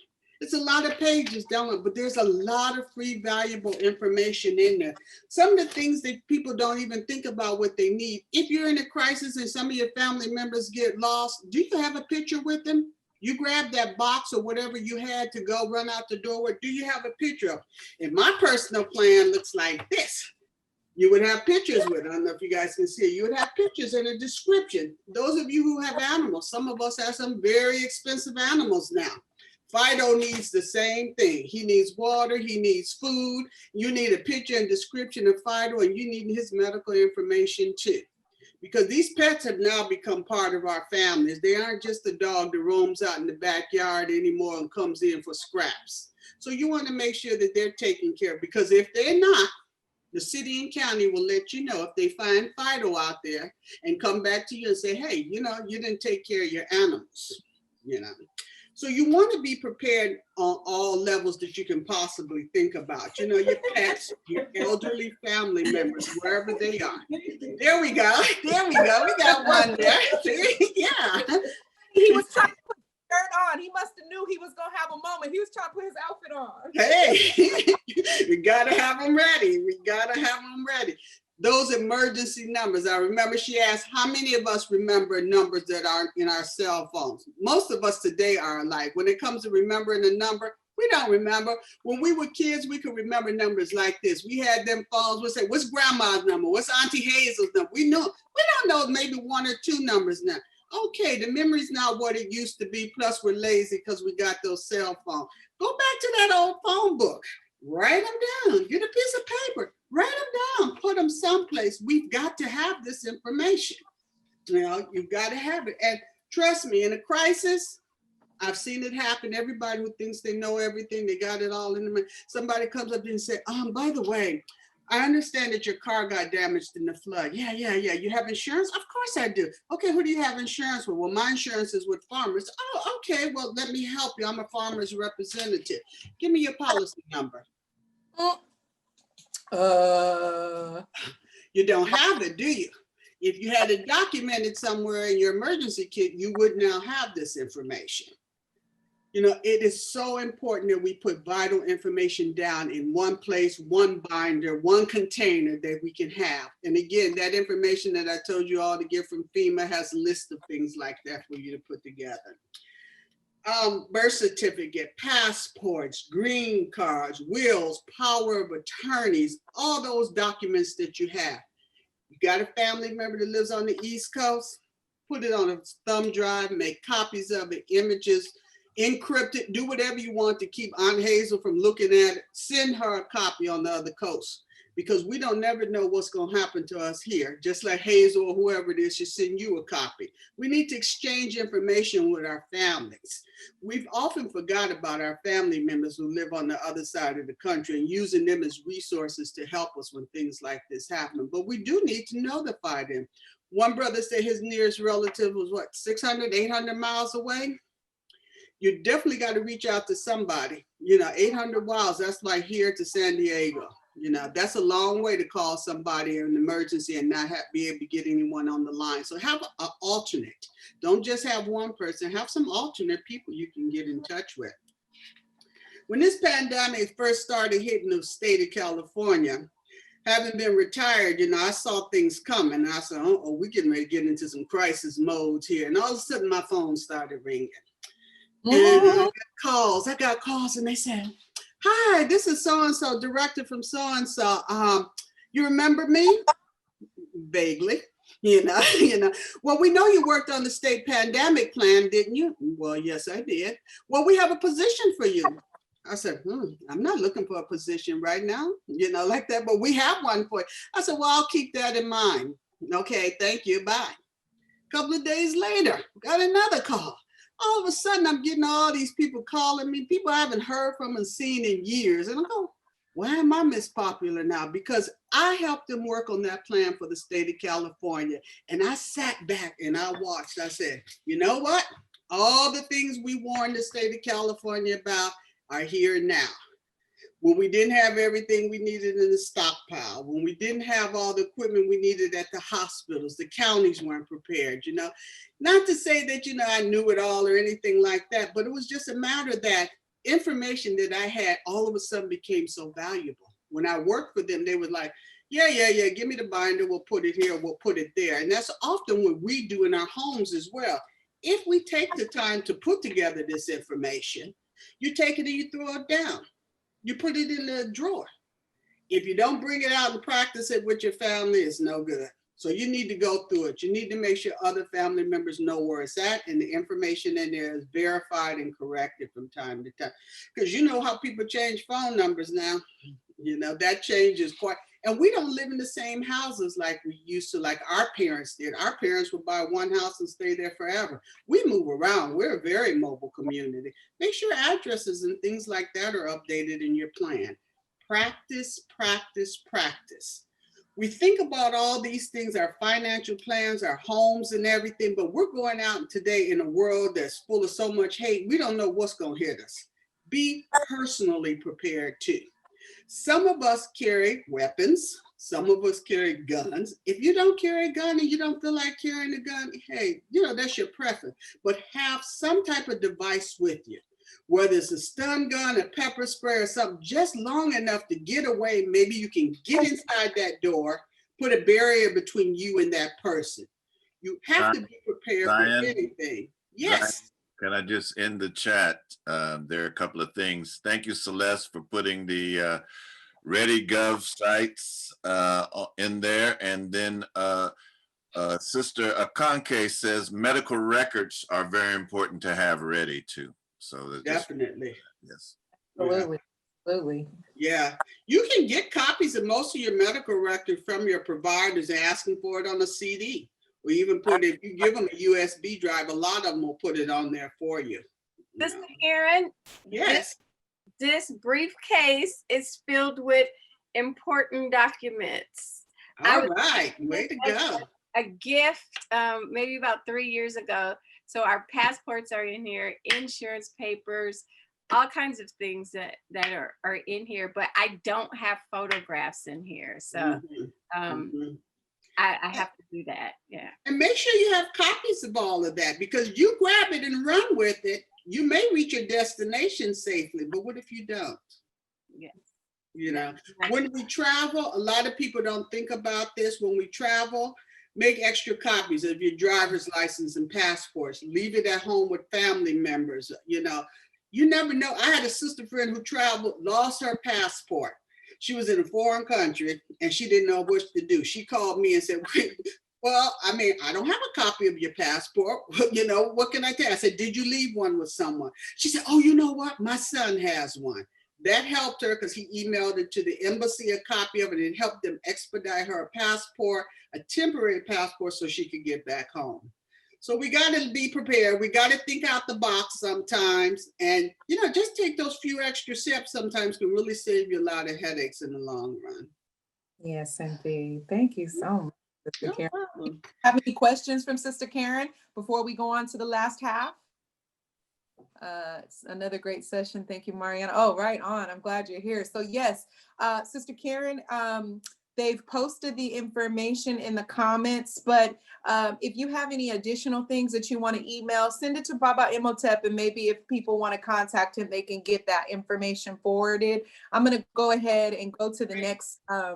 It's a lot of pages down, but there's a lot of free, valuable information in there. Some of the things that people don't even think about what they need. If you're in a crisis and some of your family members get lost, do you have a picture with them? You grab that box or whatever you had to go run out the door with, do you have a picture of it? And my personal plan looks like this. You would have pictures with it. I don't know if you guys can see it. You would have pictures and a description. Those of you who have animals, some of us have some very expensive animals now. Fido needs the same thing. He needs water, he needs food. You need a picture and description of Fido, and you need his medical information too. Because these pets have now become part of our families. They aren't just a dog that roams out in the backyard anymore and comes in for scraps. So you want to make sure that they're taken care of, because if they're not, the city and county will let you know if they find Fido out there and come back to you and say, hey, you know, you didn't take care of your animals, you know. So you want to be prepared on all levels that you can possibly think about. You know, your pets, your elderly family members, wherever they are. There we go. There we go. We got one there. Yeah.
He was trying to put his shirt on. He must have knew he was going to have a moment. He was trying to put his outfit on.
Hey, we got to have them ready. We got to have them ready. Those emergency numbers. I remember she asked, how many of us remember numbers that are in our cell phones? Most of us today are alike. When it comes to remembering a number, we don't remember. When we were kids, we could remember numbers like this. We had them phones. We'd say, what's grandma's number? What's Auntie Hazel's number? We don't know maybe one or two numbers now. Okay, the memory's not what it used to be. Plus we're lazy because we got those cell phones. Go back to that old phone book. Write them down. Get a piece of paper. Write them down. Put them someplace. We've got to have this information. You know, you've got to have it. And trust me, in a crisis, I've seen it happen. Everybody who thinks they know everything, they got it all in them. Somebody comes up and say, by the way, I understand that your car got damaged in the flood. Yeah. You have insurance? Of course I do. Okay, who do you have insurance with? Well, my insurance is with Farmers. Oh, okay. Well, let me help you. I'm a farmer's representative. Give me your policy number. You don't have it, do you? If you had it documented somewhere in your emergency kit, you would now have this information. You know, it is so important that we put vital information down in one place, one binder, one container that we can have. And again, that information that I told you all to get from FEMA has a list of things like that for you to put together. Birth certificate, passports, green cards, wills, power of attorneys, all those documents that you have. You got a family member that lives on the East Coast, put it on a thumb drive, make copies of it, images, encrypt it, do whatever you want to keep Aunt Hazel from looking at it. Send her a copy on the other coast, because we don't never know what's going to happen to us here. Just like Hazel or whoever it is should send you a copy. We need to exchange information with our families. We've often forgot about our family members who live on the other side of the country and using them as resources to help us when things like this happen. But we do need to notify them. One brother said his nearest relative was what, 600, 800 miles away? You definitely got to reach out to somebody. You know, 800 miles, that's like here to San Diego. You know, that's a long way to call somebody in an emergency and not be able to get anyone on the line. So have an alternate. Don't just have one person, have some alternate people you can get in touch with. When this pandemic first started hitting the state of California, having been retired, you know, I saw things coming. And I said, oh, we're getting ready to get into some crisis modes here. And all of a sudden my phone started ringing. And I got calls and they said, hi, this is so-and-so, director from so-and-so. You remember me? Vaguely, you know. Well, we know you worked on the state pandemic plan, didn't you? Well, yes, I did. Well, we have a position for you. I said, I'm not looking for a position right now, you know, like that, but we have one for you. I said, well, I'll keep that in mind. Okay, thank you, bye. A couple of days later, got another call. All of a sudden, I'm getting all these people calling me, people I haven't heard from and seen in years. And I go, why am I Miss Popular now? Because I helped them work on that plan for the state of California. And I sat back and I watched. I said, you know what? All the things we warned the state of California about are here now. When we didn't have everything we needed in the stockpile, when we didn't have all the equipment we needed at the hospitals, the counties weren't prepared, you know. Not to say that, you know, I knew it all or anything like that, but it was just a matter that information that I had all of a sudden became so valuable. When I worked for them, they were like, yeah, give me the binder, we'll put it here, we'll put it there. And that's often what we do in our homes as well. If we take the time to put together this information, you take it and you throw it down. You put it in the drawer. If you don't bring it out and practice it with your family, it's no good. So you need to go through it. You need to make sure other family members know where it's at and the information in there is verified and corrected from time to time. Because you know how people change phone numbers now. You know, that changes quite, and we don't live in the same houses like we used to, like our parents did. Our parents would buy one house and stay there forever. We move around. We're a very mobile community. Make sure addresses and things like that are updated in your plan. Practice, practice, practice. We think about all these things, our financial plans, our homes and everything, but we're going out today in a world that's full of so much hate. We don't know what's going to hit us. Be personally prepared too. Some of us carry weapons. Some of us carry guns. If you don't carry a gun and you don't feel like carrying a gun, hey, you know, that's your preference. But have some type of device with you, whether it's a stun gun, a pepper spray or something, just long enough to get away. Maybe you can get inside that door, put a barrier between you and that person. You have to be prepared for anything. Yes.
Can I just end the chat? There are a couple of things. Thank you, Celeste, for putting the ReadyGov sites in there. And then Sister Akanke says medical records are very important to have ready too. So
definitely.
Yes.
Absolutely. Absolutely.
Yeah. You can get copies of most of your medical records from your providers asking for it on a CD. Or even put it, if you give them a USB drive, a lot of them will put it on there for you.
Sister Karen,
yes.
This briefcase is filled with important documents.
All right, way to go.
A gift maybe about 3 years ago. So our passports are in here, insurance papers, all kinds of things that are in here, but I don't have photographs in here. So I have to do that, yeah.
And make sure you have copies of all of that, because you grab it and run with it, you may reach your destination safely, but what if you don't?
Yes.
You know, when we travel, a lot of people don't think about this. When we travel, make extra copies of your driver's license and passports. Leave it at home with family members. You know, you never know. I had a sister friend who traveled, lost her passport. She was in a foreign country and she didn't know what to do. She called me and said, well, I mean, I don't have a copy of your passport. You know, what can I tell you? I said, did you leave one with someone? She said, oh, you know what? My son has one. That helped her because he emailed it to the embassy, a copy of it. It helped them expedite her a passport, a temporary passport, so she could get back home. So we got to be prepared. We got to think out the box sometimes. And, you know, just take those few extra steps sometimes can really save you a lot of headaches in the long run.
Yes, indeed. Thank you so much, Sister Karen. Have any questions from Sister Karen before we go on to the last half? It's another great session. Thank you, Mariana. Oh, right on. I'm glad you're here. So yes, Sister Karen, they've posted the information in the comments, but if you have any additional things that you want to email, send it to Baba Imhotep, and maybe if people want to contact him, they can get that information forwarded. I'm going to go ahead and go to the next.
I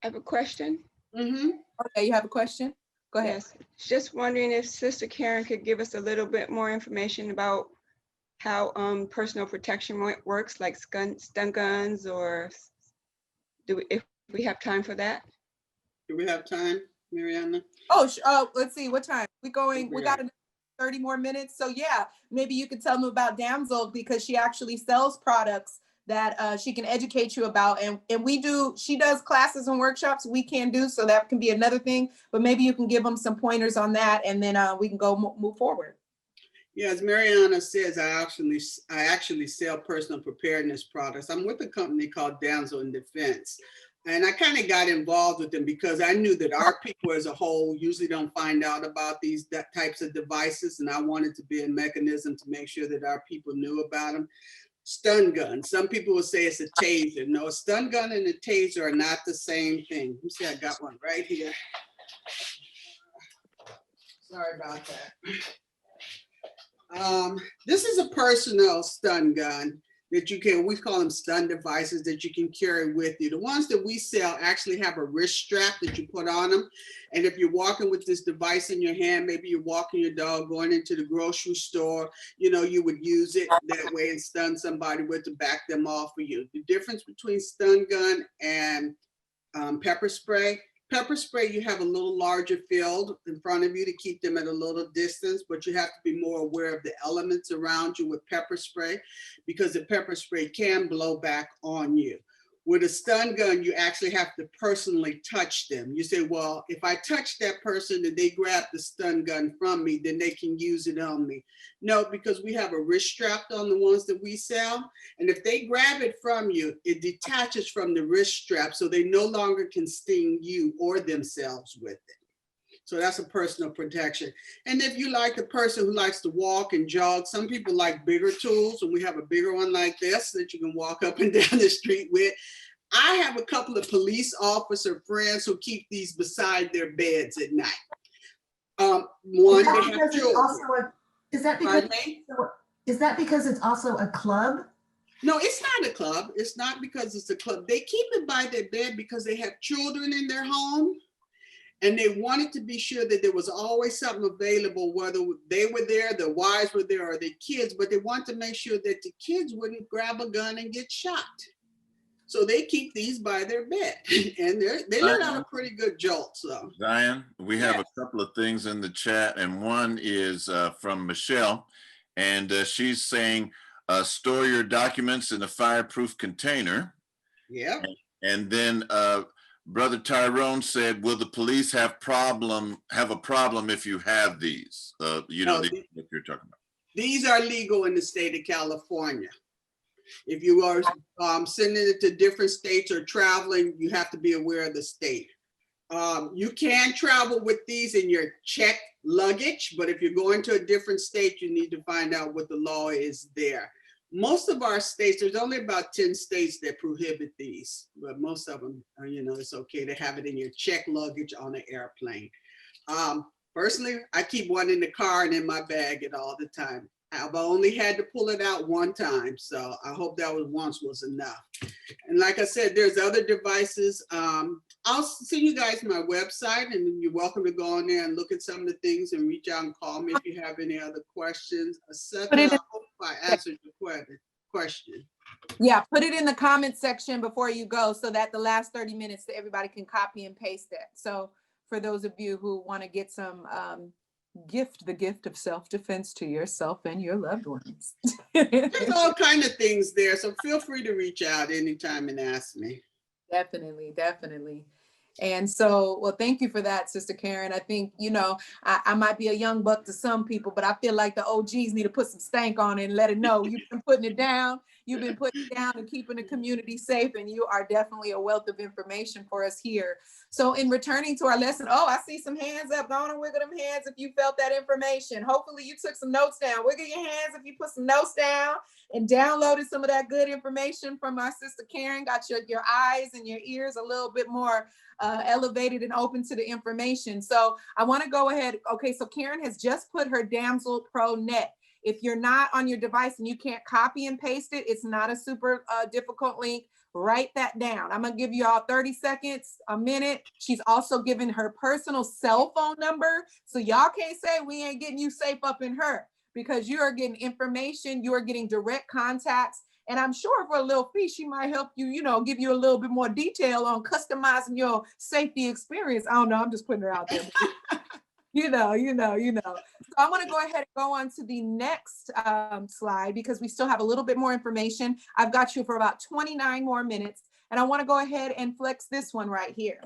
have a question.
Okay, you have a question? Go ahead.
Yes, just wondering if Sister Karen could give us a little bit more information about how personal protection works, like stun guns, or if we have time for that?
Do we have time, Mariana?
Oh, let's see, what time? We got 30 more minutes. So yeah, maybe you could tell them about Damsel, because she actually sells products that she can educate you about. And she does classes and workshops we can do, so that can be another thing, but maybe you can give them some pointers on that, and then we can go move forward.
Yeah, as Mariana says, I actually sell personal preparedness products. I'm with a company called Damsel in Defense. And I kind of got involved with them because I knew that our people as a whole usually don't find out about these types of devices. And I wanted to be a mechanism to make sure that our people knew about them. Stun gun. Some people will say it's a taser. No, a stun gun and a taser are not the same thing. Let me see, I got one right here. Sorry about that. This is a personal stun gun that we call them stun devices that you can carry with you. The ones that we sell actually have a wrist strap that you put on them. And if you're walking with this device in your hand, maybe you're walking your dog, going into the grocery store, you would use it that way and stun somebody with to back them off for you. The difference between stun gun and pepper spray, you have a little larger field in front of you to keep them at a little distance, but you have to be more aware of the elements around you with pepper spray, because the pepper spray can blow back on you. With a stun gun, you actually have to personally touch them. You say, well, if I touch that person and they grab the stun gun from me, then they can use it on me. No, because we have a wrist strap on the ones that we sell. And if they grab it from you, it detaches from the wrist strap, so they no longer can sting you or themselves with it. So that's a personal protection. And if you like a person who likes to walk and jog, some people like bigger tools, and we have a bigger one like this that you can walk up and down the street with. I have a couple of police officer friends who keep these beside their beds at night. One, they have children.
Is that because it's also a club?
No, it's not a club. It's not because it's a club. They keep it by their bed because they have children in their home. And they wanted to be sure that there was always something available, whether they were there, their wives were there, or their kids, but they want to make sure that the kids wouldn't grab a gun and get shot. So they keep these by their bed, and they let out a pretty good jolt. So
Diane, we have a couple of things in the chat, and one is from Michelle, and she's saying, store your documents in a fireproof container.
Yeah.
And then Brother Tyrone said, will the police have a problem if you have these? What you're talking about.
These are legal in the state of California. If you are sending it to different states or traveling, you have to be aware of the state. You can travel with these in your checked luggage, but if you're going to a different state, you need to find out what the law is there. Most of our states, there's only about 10 states that prohibit these, but most of them, it's okay to have it in your checked luggage on an airplane. Personally, I keep one in the car and in my bag at all the time. I've only had to pull it out one time, so I hope that was enough. And like I said, there's other devices. I'll send you guys my website, and you're welcome to go on there and look at some of the things and reach out and call me if you have any other questions. I hope I answered your question.
Yeah, put it in the comment section before you go, so that the last 30 minutes everybody can copy and paste it. So for those of you who want to get some the gift of self-defense to yourself and your loved ones.
There's all kinds of things there, so feel free to reach out anytime and ask me.
Definitely. And so, well, thank you for that, Sister Karen. I think, I might be a young buck to some people, but I feel like the OGs need to put some stank on it and let it know you've been putting it down. You've been putting down and keeping the community safe, and you are definitely a wealth of information for us here. So in returning to our lesson, oh, I see some hands up. Go on and wiggle them hands if you felt that information. Hopefully you took some notes down. Wiggle your hands if you put some notes down and downloaded some of that good information from our sister Karen. Got your eyes and your ears a little bit more elevated and open to the information. So I want to go ahead. Okay, so Karen has just put her Damsel Pro Net. If you're not on your device and you can't copy and paste it, it's not a super difficult link. Write that down. I'm gonna give you all 30 seconds, a minute. She's also given her personal cell phone number. So y'all can't say we ain't getting you safe up in her, because you are getting information, you are getting direct contacts. And I'm sure for a little fee, she might help you, you know, give you a little bit more detail on customizing your safety experience. I don't know, I'm just putting her out there. You know. So I'm gonna go ahead and go on to the next slide, because we still have a little bit more information. I've got you for about 29 more minutes, and I wanna go ahead and flex this one right here.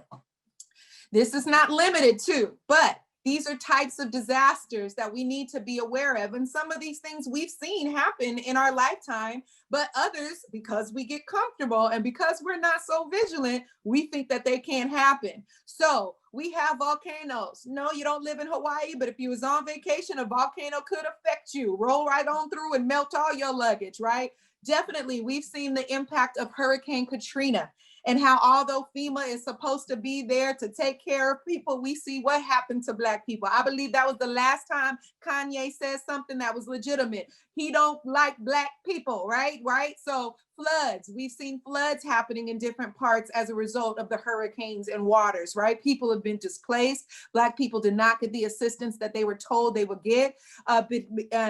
This is not limited to, but these are types of disasters that we need to be aware of. And some of these things we've seen happen in our lifetime, but others, because we get comfortable and because we're not so vigilant, we think that they can't happen. So we have volcanoes. No, you don't live in Hawaii, but if you was on vacation, a volcano could affect you. Roll right on through and melt all your luggage, right? Definitely, we've seen the impact of Hurricane Katrina, and how although FEMA is supposed to be there to take care of people, we see what happened to Black people. I believe that was the last time Kanye said something that was legitimate. He don't like Black people, right? So floods, we've seen floods happening in different parts as a result of the hurricanes and waters, right? People have been displaced. Black people did not get the assistance that they were told they would get.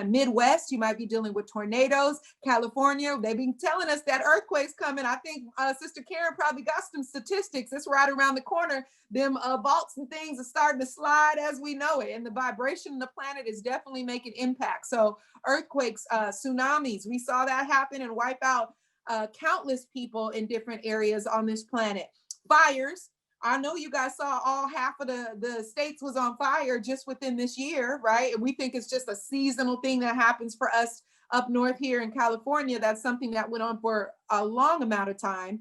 Midwest, you might be dealing with tornadoes. California, they've been telling us that earthquakes coming. I think Sister Karen probably got some statistics. It's right around the corner. Them vaults and things are starting to slide as we know it. And the vibration of the planet is definitely making impact. So earthquakes, tsunamis, we saw that happen and wipe out countless people in different areas on this planet. Fires, I know you guys saw all half of the states was on fire just within this year, right? And we think it's just a seasonal thing that happens for us up north here in California. That's something that went on for a long amount of time.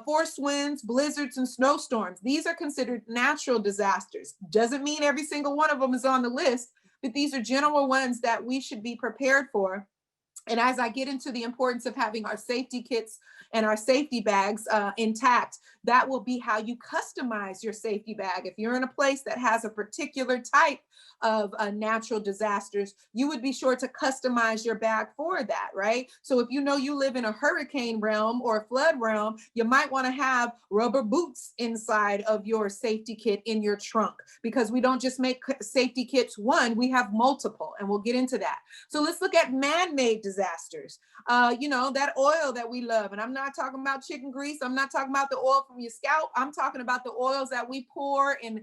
Force winds, blizzards, and snowstorms. These are considered natural disasters. Doesn't mean every single one of them is on the list, but these are general ones that we should be prepared for. And as I get into the importance of having our safety kits and our safety bags intact, that will be how you customize your safety bag. If you're in a place that has a particular type of natural disasters, you would be sure to customize your bag for that, right? So if you know you live in a hurricane realm or a flood realm, you might want to have rubber boots inside of your safety kit in your trunk, because we don't just make safety kits one, we have multiple, and we'll get into that. So let's look at man-made disasters. You know, that oil that we love, and I'm not talking about chicken grease, I'm not talking about the oil from your scalp, I'm talking about the oils that we pour and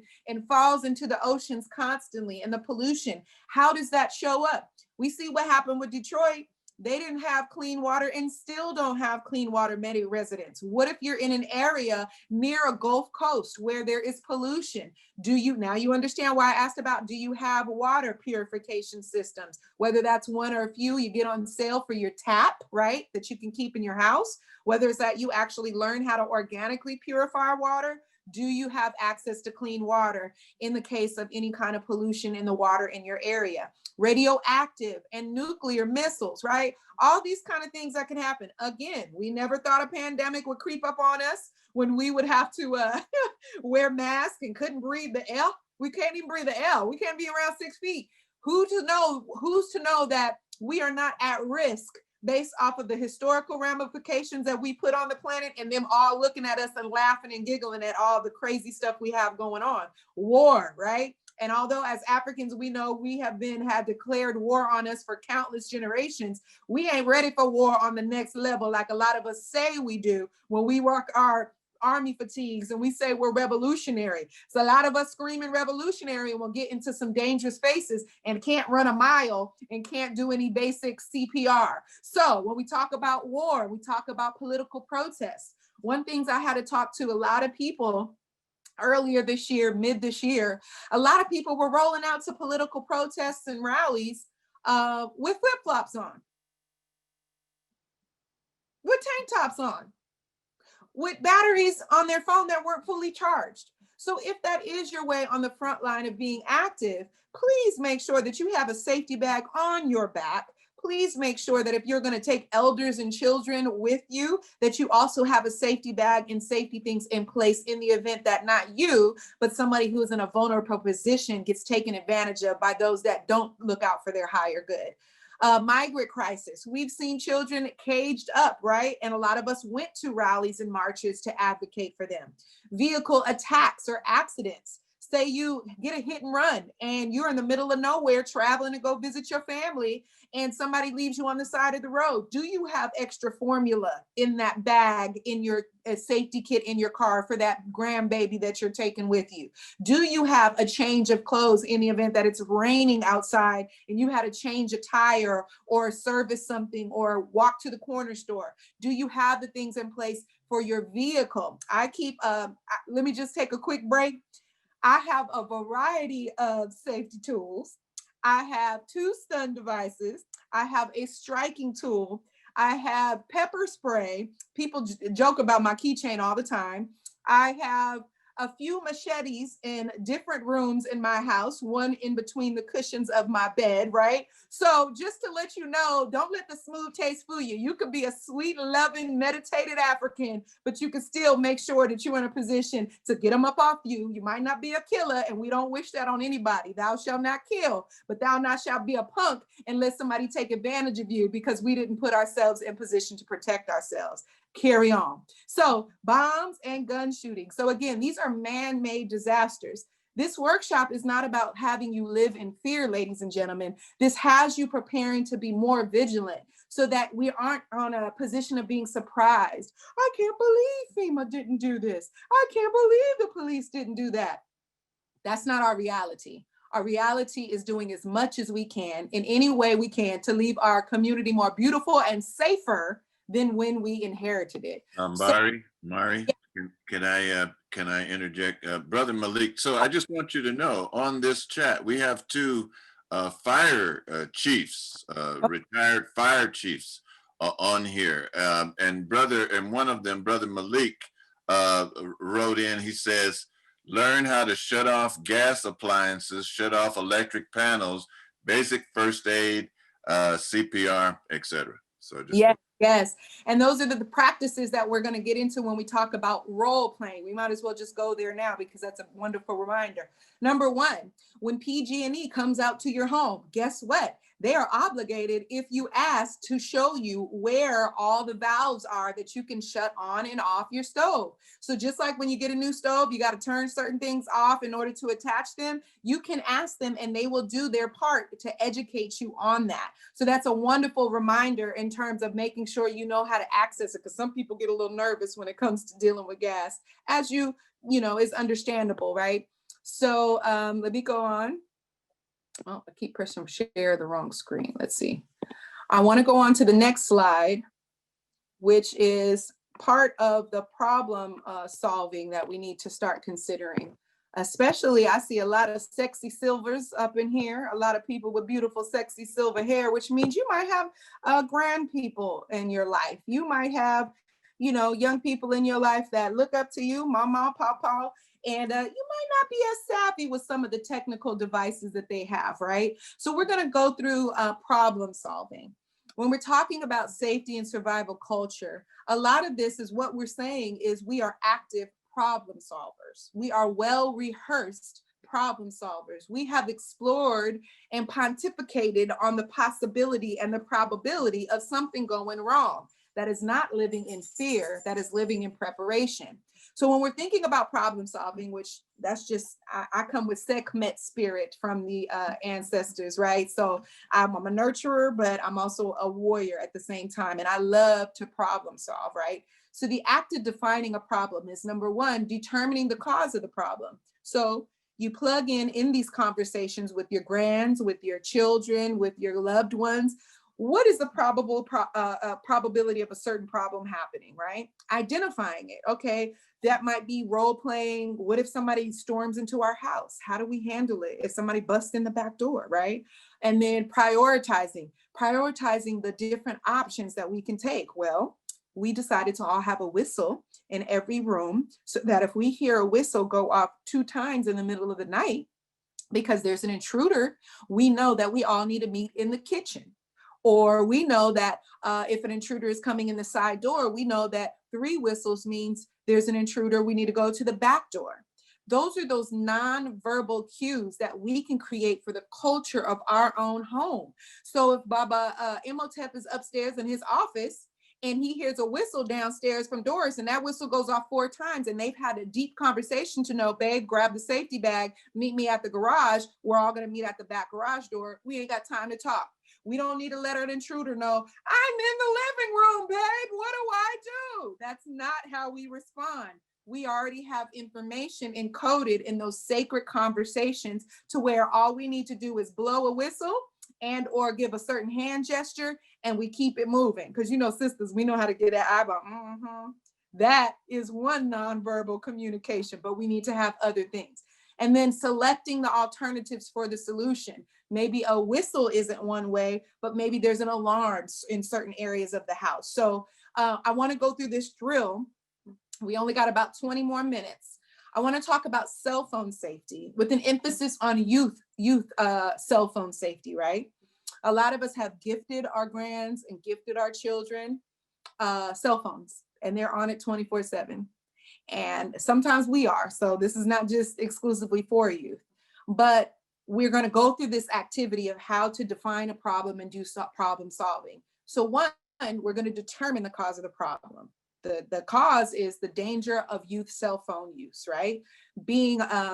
falls into the oceans constantly, and the pollution. How does that show up? We see what happened with Detroit. They didn't have clean water and still don't have clean water, many residents. What if you're in an area near a Gulf Coast where there is pollution? Now you understand why I asked about, do you have water purification systems? Whether that's one or a few you get on sale for your tap, right? That you can keep in your house. Whether it's that you actually learn how to organically purify water. Do you have access to clean water in the case of any kind of pollution in the water in your area? Radioactive and nuclear missiles, right? All these kind of things that can happen. Again, we never thought a pandemic would creep up on us when we would have to wear masks and couldn't breathe the air. We can't even breathe the air. We can't be around 6 feet. Who's to know that we are not at risk based off of the historical ramifications that we put on the planet, and them all looking at us and laughing and giggling at all the crazy stuff we have going on. War, right? And although as Africans, we know we have had declared war on us for countless generations, we ain't ready for war on the next level like a lot of us say we do when we work our army fatigues and we say we're revolutionary. So a lot of us screaming revolutionary and we'll get into some dangerous spaces and can't run a mile and can't do any basic CPR. So when we talk about war, we talk about political protests. One thing I had to talk to a lot of people earlier this year, mid this year, a lot of people were rolling out to political protests and rallies with flip-flops on. with tank tops on, with batteries on their phone that weren't fully charged. So if that is your way on the front line of being active, please make sure that you have a safety bag on your back. Please make sure that if you're going to take elders and children with you, that you also have a safety bag and safety things in place in the event that not you, but somebody who is in a vulnerable position gets taken advantage of by those that don't look out for their higher good. Migrant crisis. We've seen children caged up, right? And a lot of us went to rallies and marches to advocate for them. Vehicle attacks or accidents. Say you get a hit and run and you're in the middle of nowhere traveling to go visit your family and somebody leaves you on the side of the road. Do you have extra formula in that bag, in your safety kit in your car for that grandbaby that you're taking with you? Do you have a change of clothes in the event that it's raining outside and you had to change a tire or service something or walk to the corner store? Do you have the things in place for your vehicle? Let me just take a quick break. I have a variety of safety tools. I have 2 stun devices. I have a striking tool. I have pepper spray. People joke about my keychain all the time. I have a few machetes in different rooms in my house, one in between the cushions of my bed, right? So just to let you know, don't let the smooth taste fool you. You could be a sweet, loving, meditated African, but you can still make sure that you're in a position to get them up off you. You might not be a killer, and we don't wish that on anybody. Thou shalt not kill, but thou not shalt be a punk and let somebody take advantage of you because we didn't put ourselves in position to protect ourselves. Carry on. So bombs and gun shooting. So again, these are man-made disasters. This workshop is not about having you live in fear, ladies and gentlemen. This has you preparing to be more vigilant so that we aren't on a position of being surprised. I can't believe FEMA didn't do this. I can't believe the police didn't do that. That's not our reality. Our reality is doing as much as we can in any way we can to leave our community more beautiful and safer than when we inherited it.
Mari, can I interject, Brother Malik? So I just want you to know, on this chat we have 2 fire chiefs, retired fire chiefs, on here, and one of them, Brother Malik, wrote in. He says, "Learn how to shut off gas appliances, shut off electric panels, basic first aid, CPR, etc." So just
Yes. And those are the practices that we're going to get into when we talk about role playing. We might as well just go there now because that's a wonderful reminder. Number 1, when PG&E comes out to your home, guess what? They are obligated, if you ask, to show you where all the valves are that you can shut on and off your stove. So just like when you get a new stove, you got to turn certain things off in order to attach them. You can ask them and they will do their part to educate you on that. So that's a wonderful reminder in terms of making sure you know how to access it, because some people get a little nervous when it comes to dealing with gas, as you know, is understandable, right? So let me go on. Oh, I keep pressing share the wrong screen. Let's see. I want to go on to the next slide, which is part of the problem solving that we need to start considering. Especially, I see a lot of sexy silvers up in here, a lot of people with beautiful, sexy silver hair, which means you might have grand people in your life. You might have, young people in your life that look up to you, mama, papa, and you might not be as savvy with some of the technical devices that they have, right? So we're going to go through problem solving. When we're talking about safety and survival culture, a lot of this is what we're saying is we are active problem solvers. We are well-rehearsed problem solvers. We have explored and pontificated on the possibility and the probability of something going wrong. That is not living in fear, that is living in preparation. So when we're thinking about problem solving, which that's just, I come with Sekhmet spirit from the ancestors, right? So I'm a nurturer, but I'm also a warrior at the same time. And I love to problem solve, right? So the act of defining a problem is, number 1, determining the cause of the problem. So you plug in these conversations with your grands, with your children, with your loved ones. What is the probability of a certain problem happening, right? Identifying it. Okay, that might be role playing. What if somebody storms into our house? How do we handle it? If somebody busts in the back door, right? And then prioritizing the different options that we can take. Well, we decided to all have a whistle in every room so that if we hear a whistle go off 2 times in the middle of the night, because there's an intruder, we know that we all need to meet in the kitchen. Or we know that if an intruder is coming in the side door, we know that 3 whistles means there's an intruder, we need to go to the back door. Those are those nonverbal cues that we can create for the culture of our own home. So if Baba Imhotep is upstairs in his office and he hears a whistle downstairs from Doris, and that whistle goes off 4 times, and they've had a deep conversation to know, babe, grab the safety bag, meet me at the garage. We're all gonna meet at the back garage door. We ain't got time to talk. We don't need to let an intruder know, I'm in the living room, babe, what do I do? That's not how we respond. We already have information encoded in those sacred conversations to where all we need to do is blow a whistle and or give a certain hand gesture, and we keep it moving. Because you know, sisters, we know how to get that eyeball. That is one nonverbal communication, but we need to have other things. And then selecting the alternatives for the solution. Maybe a whistle isn't one way, but maybe there's an alarm in certain areas of the house. So I want to go through this drill. We only got about 20 more minutes. I want to talk about cell phone safety with an emphasis on youth cell phone safety, right? A lot of us have gifted our grands and gifted our children cell phones, and they're on it 24/7. And sometimes we are, so this is not just exclusively for youth, but we're going to go through this activity of how to define a problem and do problem solving. So one, we're going to determine the cause of the problem. The cause is the danger of youth cell phone use, right?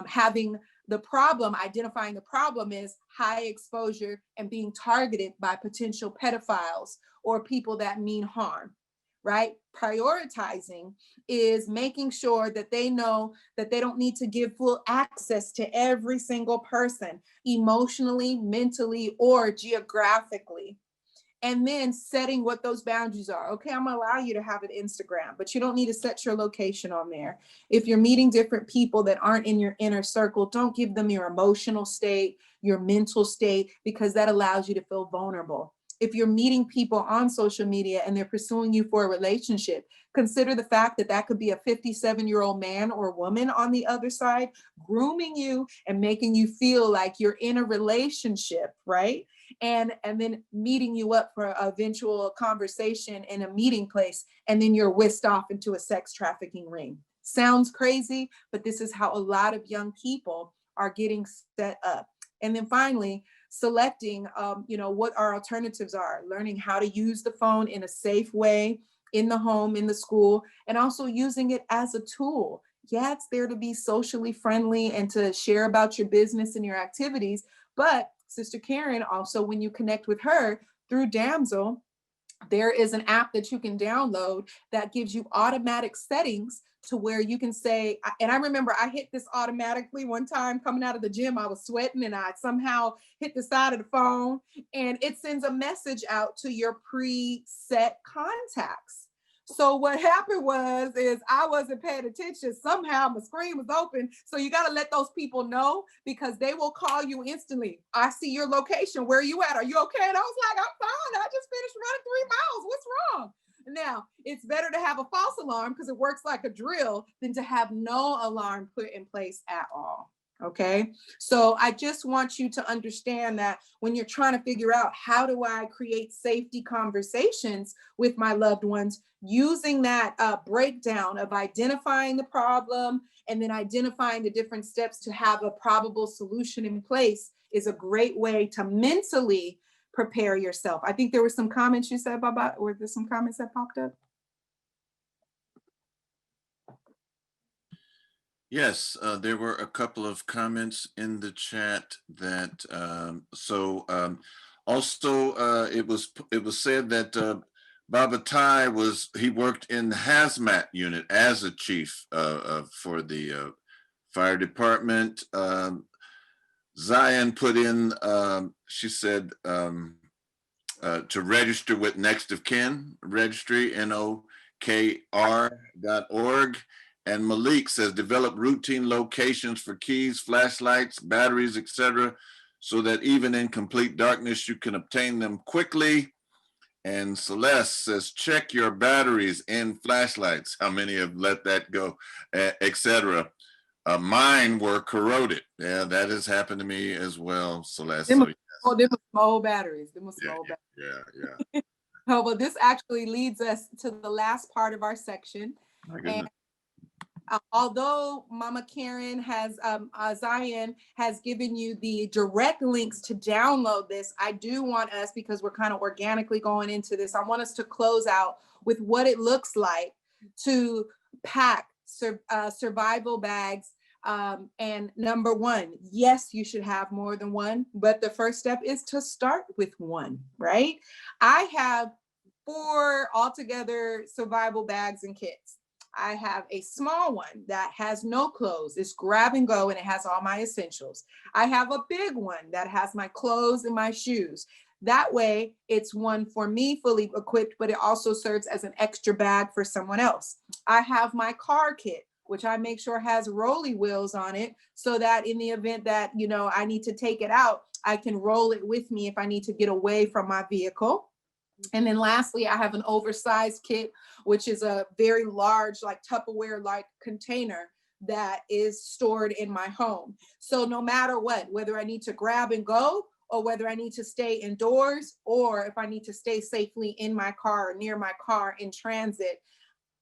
Having the problem, identifying the problem is high exposure and being targeted by potential pedophiles or people that mean harm, right? Prioritizing is making sure that they know that they don't need to give full access to every single person, emotionally, mentally, or geographically. And then setting what those boundaries are. Okay, I'm gonna allow you to have an Instagram, but you don't need to set your location on there. If you're meeting different people that aren't in your inner circle, don't give them your emotional state, your mental state, because that allows you to feel vulnerable. If you're meeting people on social media and they're pursuing you for a relationship, consider the fact that that could be a 57-year-old man or woman on the other side, grooming you and making you feel like you're in a relationship, right? And then meeting you up for an eventual conversation in a meeting place, and then you're whisked off into a sex trafficking ring. Sounds crazy, but this is how a lot of young people are getting set up. And then finally, selecting, what our alternatives are, learning how to use the phone in a safe way, in the home, in the school, and also using it as a tool. Yeah, it's there to be socially friendly and to share about your business and your activities, but Sister Karen, also when you connect with her through Damsel, there is an app that you can download that gives you automatic settings to where you can say, and I remember I hit this automatically one time coming out of the gym, I was sweating and I somehow hit the side of the phone, and it sends a message out to your preset contacts. So what happened is I wasn't paying attention. Somehow my screen was open. So you got to let those people know, because they will call you instantly. I see your location. Where are you at? Are you okay? And I was like, I'm fine. I just finished running 3 miles. What's wrong? Now, it's better to have a false alarm because it works like a drill than to have no alarm put in place at all. Okay, so I just want you to understand that when you're trying to figure out how do I create safety conversations with my loved ones, using that breakdown of identifying the problem and then identifying the different steps to have a probable solution in place is a great way to mentally prepare yourself. I think there were some comments you said, Baba, or there's some comments that popped up.
Yes, there were a couple of comments in the chat that also it was said that Baba Tai he worked in the hazmat unit as a chief for the fire department. Zion put in, she said, to register with Next of Kin registry, NOKR.org. And Malik says, develop routine locations for keys, flashlights, batteries, etc., so that even in complete darkness, you can obtain them quickly. And Celeste says, check your batteries in flashlights. How many have let that go, etc. Mine were corroded. Yeah, that has happened to me as well, Celeste.
Them,
So, yes.
oh, them were small batteries. Them were small
Yeah,
batteries.
yeah.
Oh, well, this actually leads us to the last part of our section.
My goodness.
And although Mama Karen has, Zion has given you the direct links to download this, I do want us, because we're kind of organically going into this, I want us to close out with what it looks like to pack survival bags. And number one, yes, you should have more than one, but the first step is to start with one, right? I have 4 altogether survival bags and kits. I have a small one that has no clothes. It's grab and go, and it has all my essentials. I have a big one that has my clothes and my shoes. That way, it's one for me fully equipped, but it also serves as an extra bag for someone else. I have my car kit, which I make sure has rolly wheels on it, so that in the event that, you know, I need to take it out, I can roll it with me if I need to get away from my vehicle. And then lastly, I have an oversized kit, which is a very large, like Tupperware-like container that is stored in my home. So no matter what, whether I need to grab and go, or whether I need to stay indoors, or if I need to stay safely in my car or near my car in transit,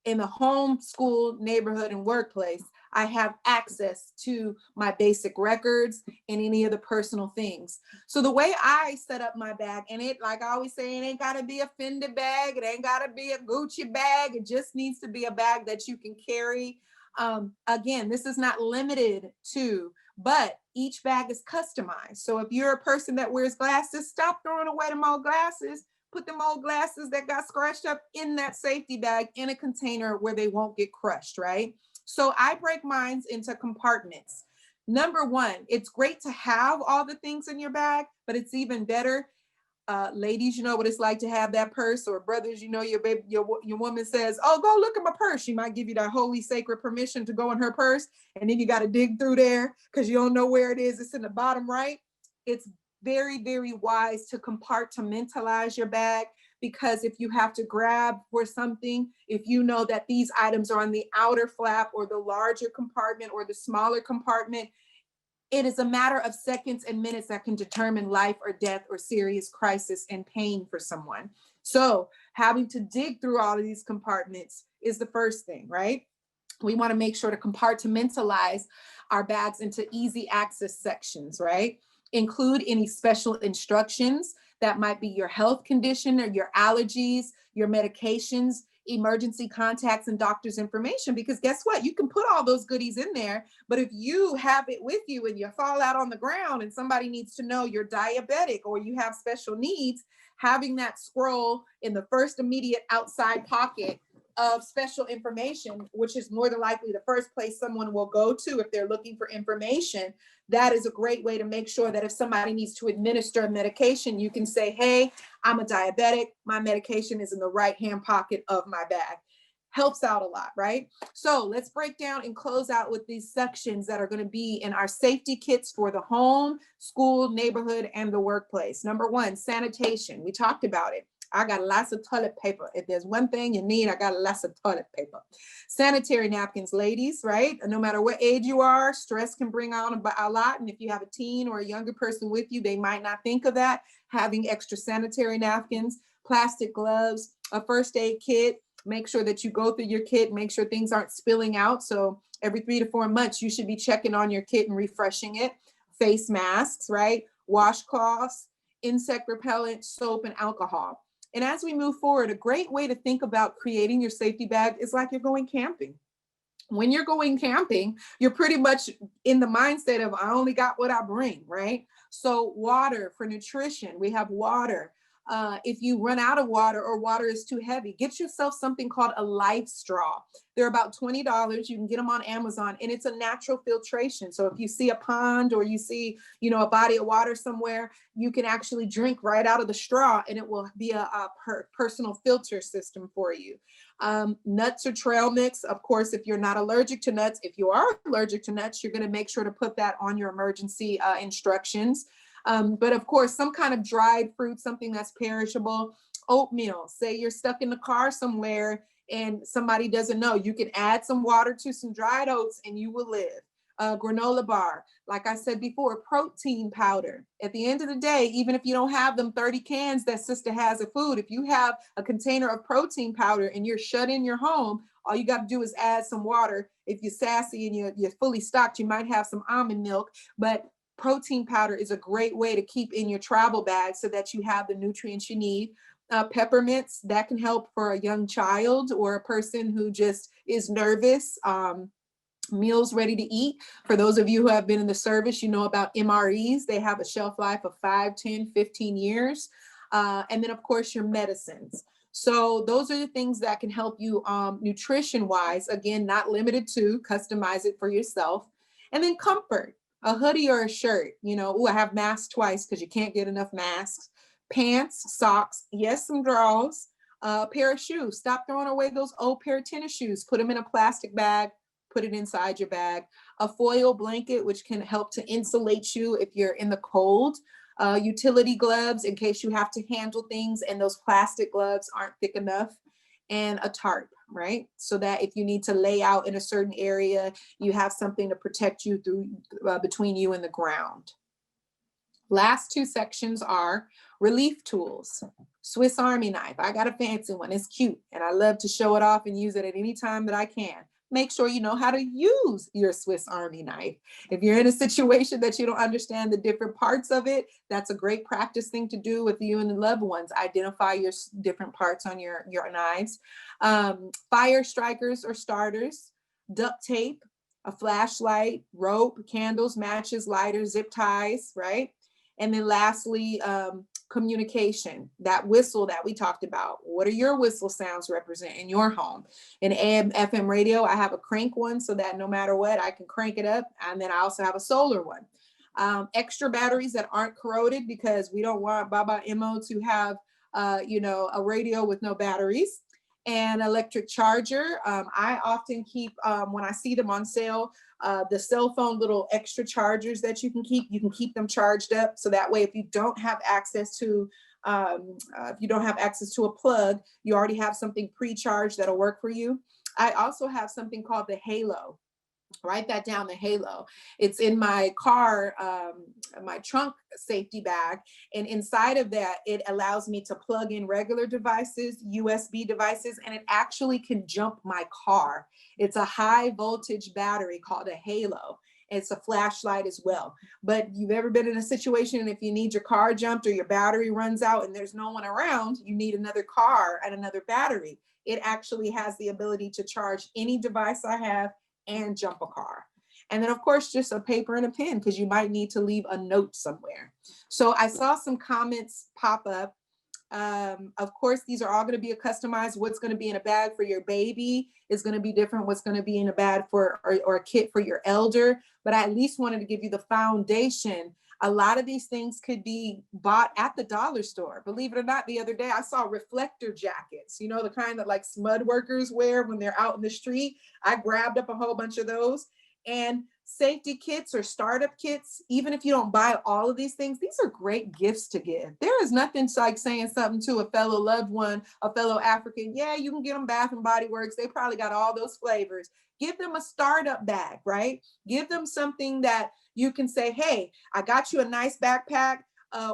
in the home, school, neighborhood, and workplace, I have access to my basic records and any of the personal things. So the way I set up my bag, and it, like I always say, it ain't gotta be a Fendi bag, it ain't gotta be a Gucci bag, it just needs to be a bag that you can carry. Again, this is not limited to, but each bag is customized. So if you're a person that wears glasses, stop throwing away them old glasses. Put them old glasses that got scratched up in that safety bag in a container where they won't get crushed, right? So I break mine into compartments. Number one, it's great to have all the things in your bag, but it's even better. Ladies, you know what it's like to have that purse, or brothers, you know, your baby, your woman says, oh, go look at my purse. She might give you that holy sacred permission to go in her purse. And then you got to dig through there because you don't know where it is. It's in the bottom right. It's very, very wise to compartmentalize your bag, because if you have to grab for something, if you know that these items are on the outer flap or the larger compartment or the smaller compartment, it is a matter of seconds and minutes that can determine life or death or serious crisis and pain for someone. So having to dig through all of these compartments is the first thing, right? We want to make sure to compartmentalize our bags into easy access sections, right? Include any special instructions that might be your health condition or your allergies, your medications, emergency contacts, and doctor's information, because guess what? You can put all those goodies in there, but if you have it with you and you fall out on the ground and somebody needs to know you're diabetic or you have special needs, having that scroll in the first immediate outside pocket of special information, which is more than likely the first place someone will go to if they're looking for information, that is a great way to make sure that if somebody needs to administer a medication, you can say, hey, I'm a diabetic, my medication is in the right-hand pocket of my bag. Helps out a lot, right? So let's break down and close out with these sections that are going to be in our safety kits for the home, school, neighborhood, and the workplace. Number one, sanitation. We talked about it. I got lots of toilet paper. If there's one thing you need, I got lots of toilet paper. Sanitary napkins, ladies, right? No matter what age you are, stress can bring on a lot. And if you have a teen or a younger person with you, they might not think of that. Having extra sanitary napkins, plastic gloves, a first aid kit. Make sure that you go through your kit, make sure things aren't spilling out. So every 3 to 4 months, you should be checking on your kit and refreshing it. Face masks, right? Washcloths, insect repellent, soap, and alcohol. And as we move forward, a great way to think about creating your safety bag is like you're going camping. When you're going camping, you're pretty much in the mindset of, I only got what I bring, right? So water for nutrition, we have water. If you run out of water or water is too heavy, get yourself something called a life straw. They're about $20. You can get them on Amazon, and it's a natural filtration. So if you see a pond or you see, you know, a body of water somewhere, you can actually drink right out of the straw, and it will be a personal filter system for you. Nuts or trail mix, of course, if you're not allergic to nuts. If you are allergic to nuts, you're going to make sure to put that on your emergency instructions. But of course, some kind of dried fruit, something that's perishable, oatmeal. Say you're stuck in the car somewhere and somebody doesn't know, you can add some water to some dried oats and you will live. Granola bar, like I said before, protein powder. At the end of the day, even if you don't have them 30 cans that sister has of food, if you have a container of protein powder and you're shut in your home, all you got to do is add some water. If you're sassy and you're fully stocked, you might have some almond milk, but protein powder is a great way to keep in your travel bag so that you have the nutrients you need. Peppermints, that can help for a young child or a person who just is nervous. Meals ready to eat. For those of you who have been in the service, you know about MREs. They have a shelf life of 5, 10, 15 years. And then of course your medicines. So those are the things that can help you nutrition wise. Again, not limited to, customize it for yourself. And then comfort, a hoodie or a shirt. You know, I have masks twice because you can't get enough masks. Pants, socks, yes, some drawers, a pair of shoes. Stop throwing away those old pair of tennis shoes. Put them in a plastic bag, put it inside your bag. A foil blanket, which can help to insulate you if you're in the cold. Utility gloves in case you have to handle things and those plastic gloves aren't thick enough. And a tarp, right? So that if you need to lay out in a certain area, you have something to protect you through between you and the ground. Last two sections are relief tools. Swiss Army knife. I got a fancy one. It's cute and I love to show it off and use it at any time that I can. Make sure you know how to use your Swiss Army knife. If you're in a situation that you don't understand the different parts of it, that's a great practice thing to do with you and the loved ones. Identify your different parts on your knives. Fire strikers or starters, duct tape, a flashlight, rope, candles, matches, lighters, zip ties, right? And then lastly, communication, that whistle that we talked about. What are your whistle sounds represent in your home? In AM, FM radio, I have a crank one so that no matter what, I can crank it up. And then I also have a solar one. Extra batteries that aren't corroded because we don't want Baba Imo to have, a radio with no batteries. And electric charger. I often keep, when I see them on sale, the cell phone little extra chargers that you can keep them charged up. So that way, if you don't have access to a plug, you already have something pre-charged that'll work for you. I also have something called the Halo. Write that down, the Halo. It's in my car, my trunk safety bag. And inside of that, it allows me to plug in regular devices, USB devices, and it actually can jump my car. It's a high voltage battery called a Halo. It's a flashlight as well. But you've ever been in a situation and if you need your car jumped or your battery runs out and there's no one around, you need another car and another battery. It actually has the ability to charge any device I have and jump a car. And then of course, just a paper and a pen because you might need to leave a note somewhere. So I saw some comments pop up. Of course, these are all going to be customized. What's going to be in a bag for your baby is going to be different. What's going to be in a bag for or a kit for your elder. But I at least wanted to give you the foundation. A lot of these things could be bought at the dollar store. Believe it or not, the other day I saw reflector jackets, you know, the kind that like SMUD workers wear when they're out in the street. I grabbed up a whole bunch of those. And safety kits or startup kits, even if you don't buy all of these things, these are great gifts to give. There is nothing like saying something to a fellow loved one, a fellow African. Yeah, you can get them Bath and Body Works. They probably got all those flavors. Give them a startup bag, right? Give them something that you can say, hey, I got you a nice backpack.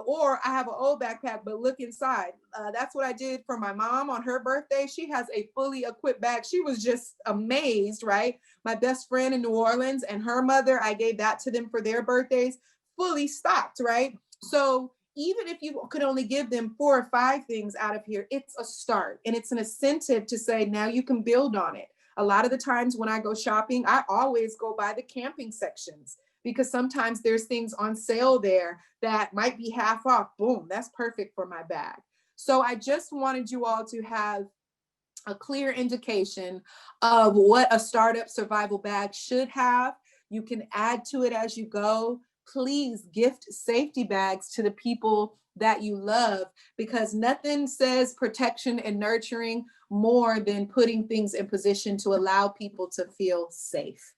Or I have an old backpack, but look inside. That's what I did for my mom on her birthday. She has a fully equipped bag. She was just amazed, right? My best friend in New Orleans and her mother, I gave that to them for their birthdays, fully stocked, right? So even if you could only give them 4 or 5 things out of here, it's a start and it's an incentive to say, now you can build on it. A lot of the times when I go shopping, I always go by the camping sections, because sometimes there's things on sale there that might be half off. Boom, that's perfect for my bag. So I just wanted you all to have a clear indication of what a startup survival bag should have. You can add to it as you go. Please gift safety bags to the people that you love, because nothing says protection and nurturing more than putting things in position to allow people to feel safe.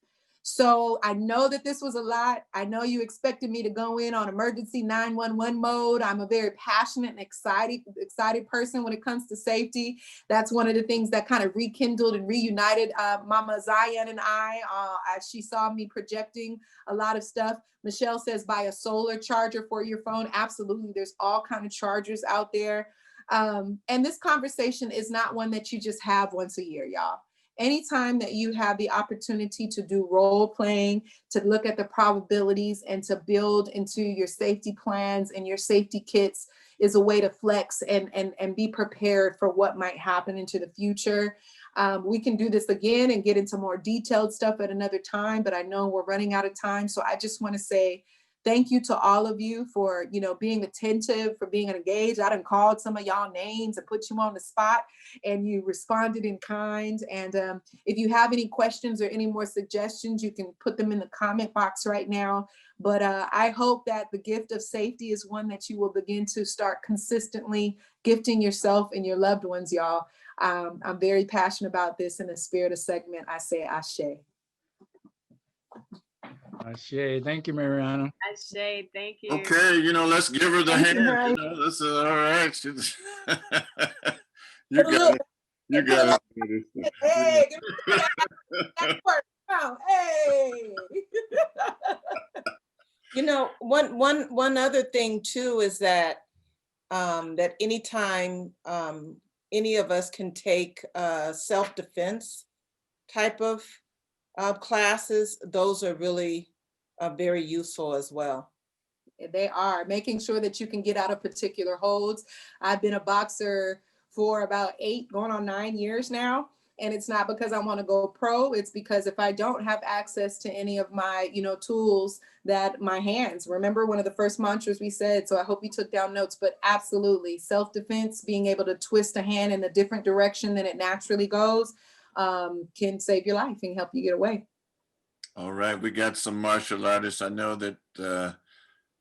So I know that this was a lot. I know you expected me to go in on emergency 911 mode. I'm a very passionate and excited person when it comes to safety. That's one of the things that kind of rekindled and reunited Mama Zion and I, as she saw me projecting a lot of stuff. Michelle says buy a solar charger for your phone. Absolutely, there's all kind of chargers out there. And this conversation is not one that you just have once a year, y'all. Anytime that you have the opportunity to do role playing, to look at the probabilities and to build into your safety plans and your safety kits is a way to flex and be prepared for what might happen into the future. We can do this again and get into more detailed stuff at another time, but I know we're running out of time. So I just want to say thank you to all of you for, being attentive, for being engaged. I done called some of y'all names and put you on the spot and you responded in kind. And if you have any questions or any more suggestions, you can put them in the comment box right now. But I hope that the gift of safety is one that you will begin to start consistently gifting yourself and your loved ones, y'all. I'm very passionate about this. In the spirit of segment, I say ashe.
Ashe. Thank you, Mariana.
Ashe, thank you.
Okay, let's give her the
Thank you,
hand.
honey.
That's all right. You got it. You got it.
Hey, give me that work. Wow, hey.
One other thing too is that that anytime any of us can take self-defense type of classes, those are really very useful as well.
They are making sure that you can get out of particular holds. I've been a boxer for about 8 going on 9 years now. And it's not because I want to go pro. It's because if I don't have access to any of my, tools, that my hands, remember one of the first mantras we said, so I hope you took down notes, but absolutely self-defense, being able to twist a hand in a different direction than it naturally goes, can save your life and help you get away.
All right, we got some martial artists. I know that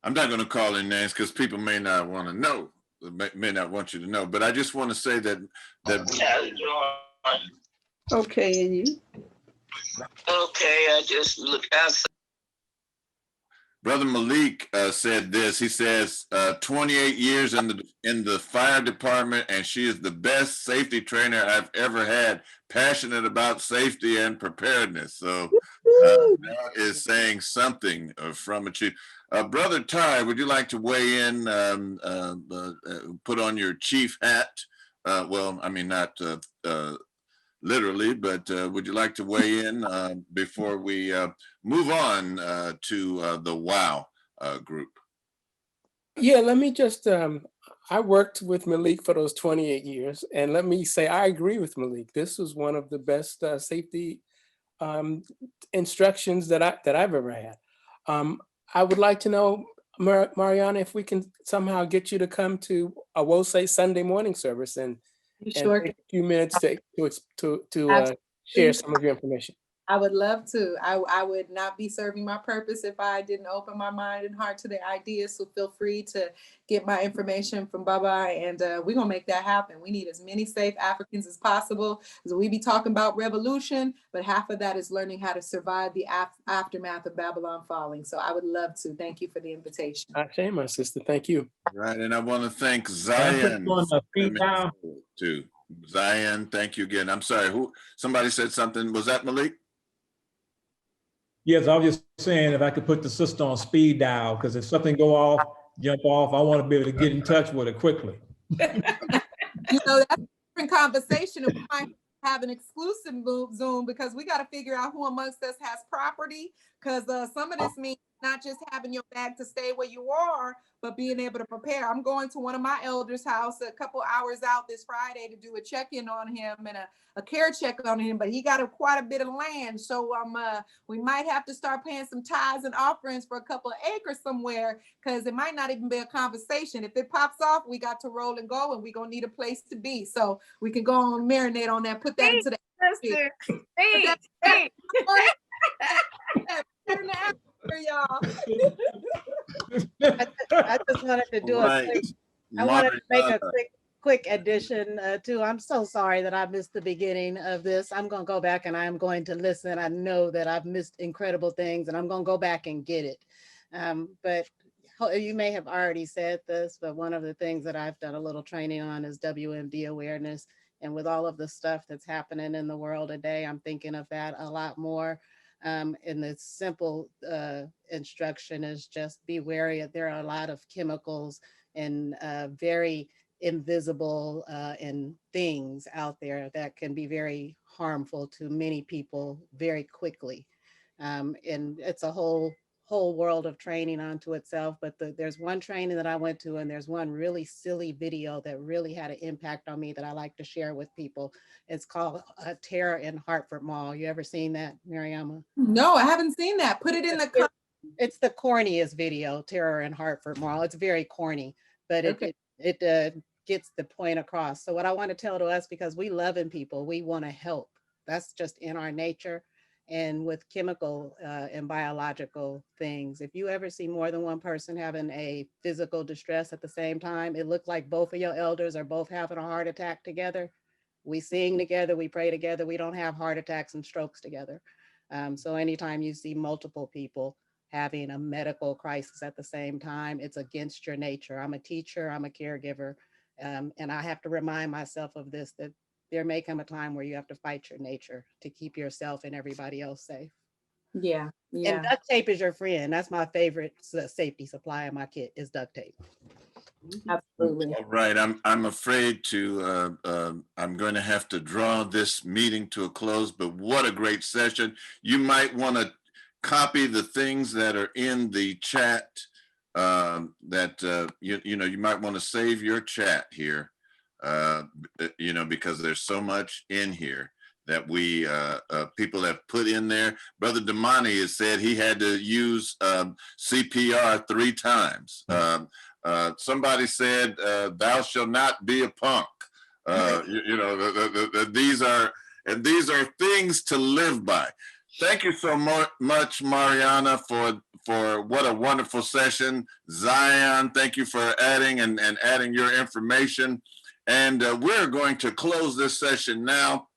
I'm not going to call in names because people may not want to know, may not want you to know, but I just want to say that
Okay, and you?
Okay, I just look outside.
Brother Malik said this. He says 28 years in the fire department, and she is the best safety trainer I've ever had. Passionate about safety and preparedness. So that is saying something from a chief. Brother Ty, would you like to weigh in? Put on your chief hat. Well, I mean not literally, but would you like to weigh in before we move on to the WOW group?
Yeah, let me just, I worked with Malik for those 28 years, and let me say, I agree with Malik. This was one of the best safety instructions that I've ever had. I would like to know, Mariana, if we can somehow get you to come to a WOSE Sunday morning service and
Sure.
take a few minutes to share some of your information.
I would love to. I would not be serving my purpose if I didn't open my mind and heart to the ideas. So feel free to get my information from Baba, and we're gonna make that happen. We need as many safe Africans as possible. So we be talking about revolution, but half of that is learning how to survive the aftermath of Babylon falling. So I would love to. Thank you for the invitation.
Okay, my sister. Thank you.
Right, and I want to thank Zion too. Zion, thank you again. I'm sorry. Somebody said something. Was that Malik?
Yes, I was just saying if I could put the sister on speed dial, because if something go off, jump off, I want to be able to get in touch with her quickly.
That's a different conversation. We might have an exclusive Zoom because we got to figure out who amongst us has property, because some of this means not just having your bag to stay where you are, but being able to prepare. I'm going to one of my elders' house a couple hours out this Friday to do a check-in on him and a care check on him, but he got quite a bit of land. So we might have to start paying some tithes and offerings for a couple of acres somewhere, because it might not even be a conversation. If it pops off, we got to roll and go, and we're going to need a place to be. So we can go on, marinate on that, put that into the y'all.
I just wanted to do a quick, I wanted to make a quick quick addition too. I'm so sorry that I missed the beginning of this. I'm going to go back and I'm going to listen. I know that I've missed incredible things and I'm going to go back and get it. But you may have already said this, but one of the things that I've done a little training on is WMD awareness. And with all of the stuff that's happening in the world today, I'm thinking of that a lot more. And the simple instruction is just be wary. There are a lot of chemicals and very invisible and things out there that can be very harmful to many people very quickly. And it's a whole world of training onto itself. But there's one training that I went to, and there's one really silly video that really had an impact on me that I like to share with people. It's called Terror in Hartford Mall. You ever seen that, Mariana?
No, I haven't seen that. Put it in the comments.
It's the corniest video, Terror in Hartford Mall. It's very corny, but it gets the point across. So what I want to tell to us, because we loving people, we want to help. That's just in our nature. And with chemical and biological things, if you ever see more than one person having a physical distress at the same time, it looked like both of your elders are both having a heart attack together. We sing together, we pray together, we don't have heart attacks and strokes together. So anytime you see multiple people having a medical crisis at the same time, it's against your nature. I'm a teacher, I'm a caregiver, and I have to remind myself of this, that there may come a time where you have to fight your nature to keep yourself and everybody else safe.
Yeah,
And duct tape is your friend. That's my favorite safety supply in my kit is duct tape.
Absolutely.
All right, I'm afraid to, I'm going to have to draw this meeting to a close, but what a great session. You might want to copy the things that are in the chat that, you might want to save your chat here, because there's so much in here that we people have put in there. Brother Damani has said he had to use CPR 3 times. Somebody said, "Thou shalt not be a punk." These are things to live by. Thank you so much, Mariana, for what a wonderful session. Zion, thank you for adding and adding your information. And we're going to close this session now.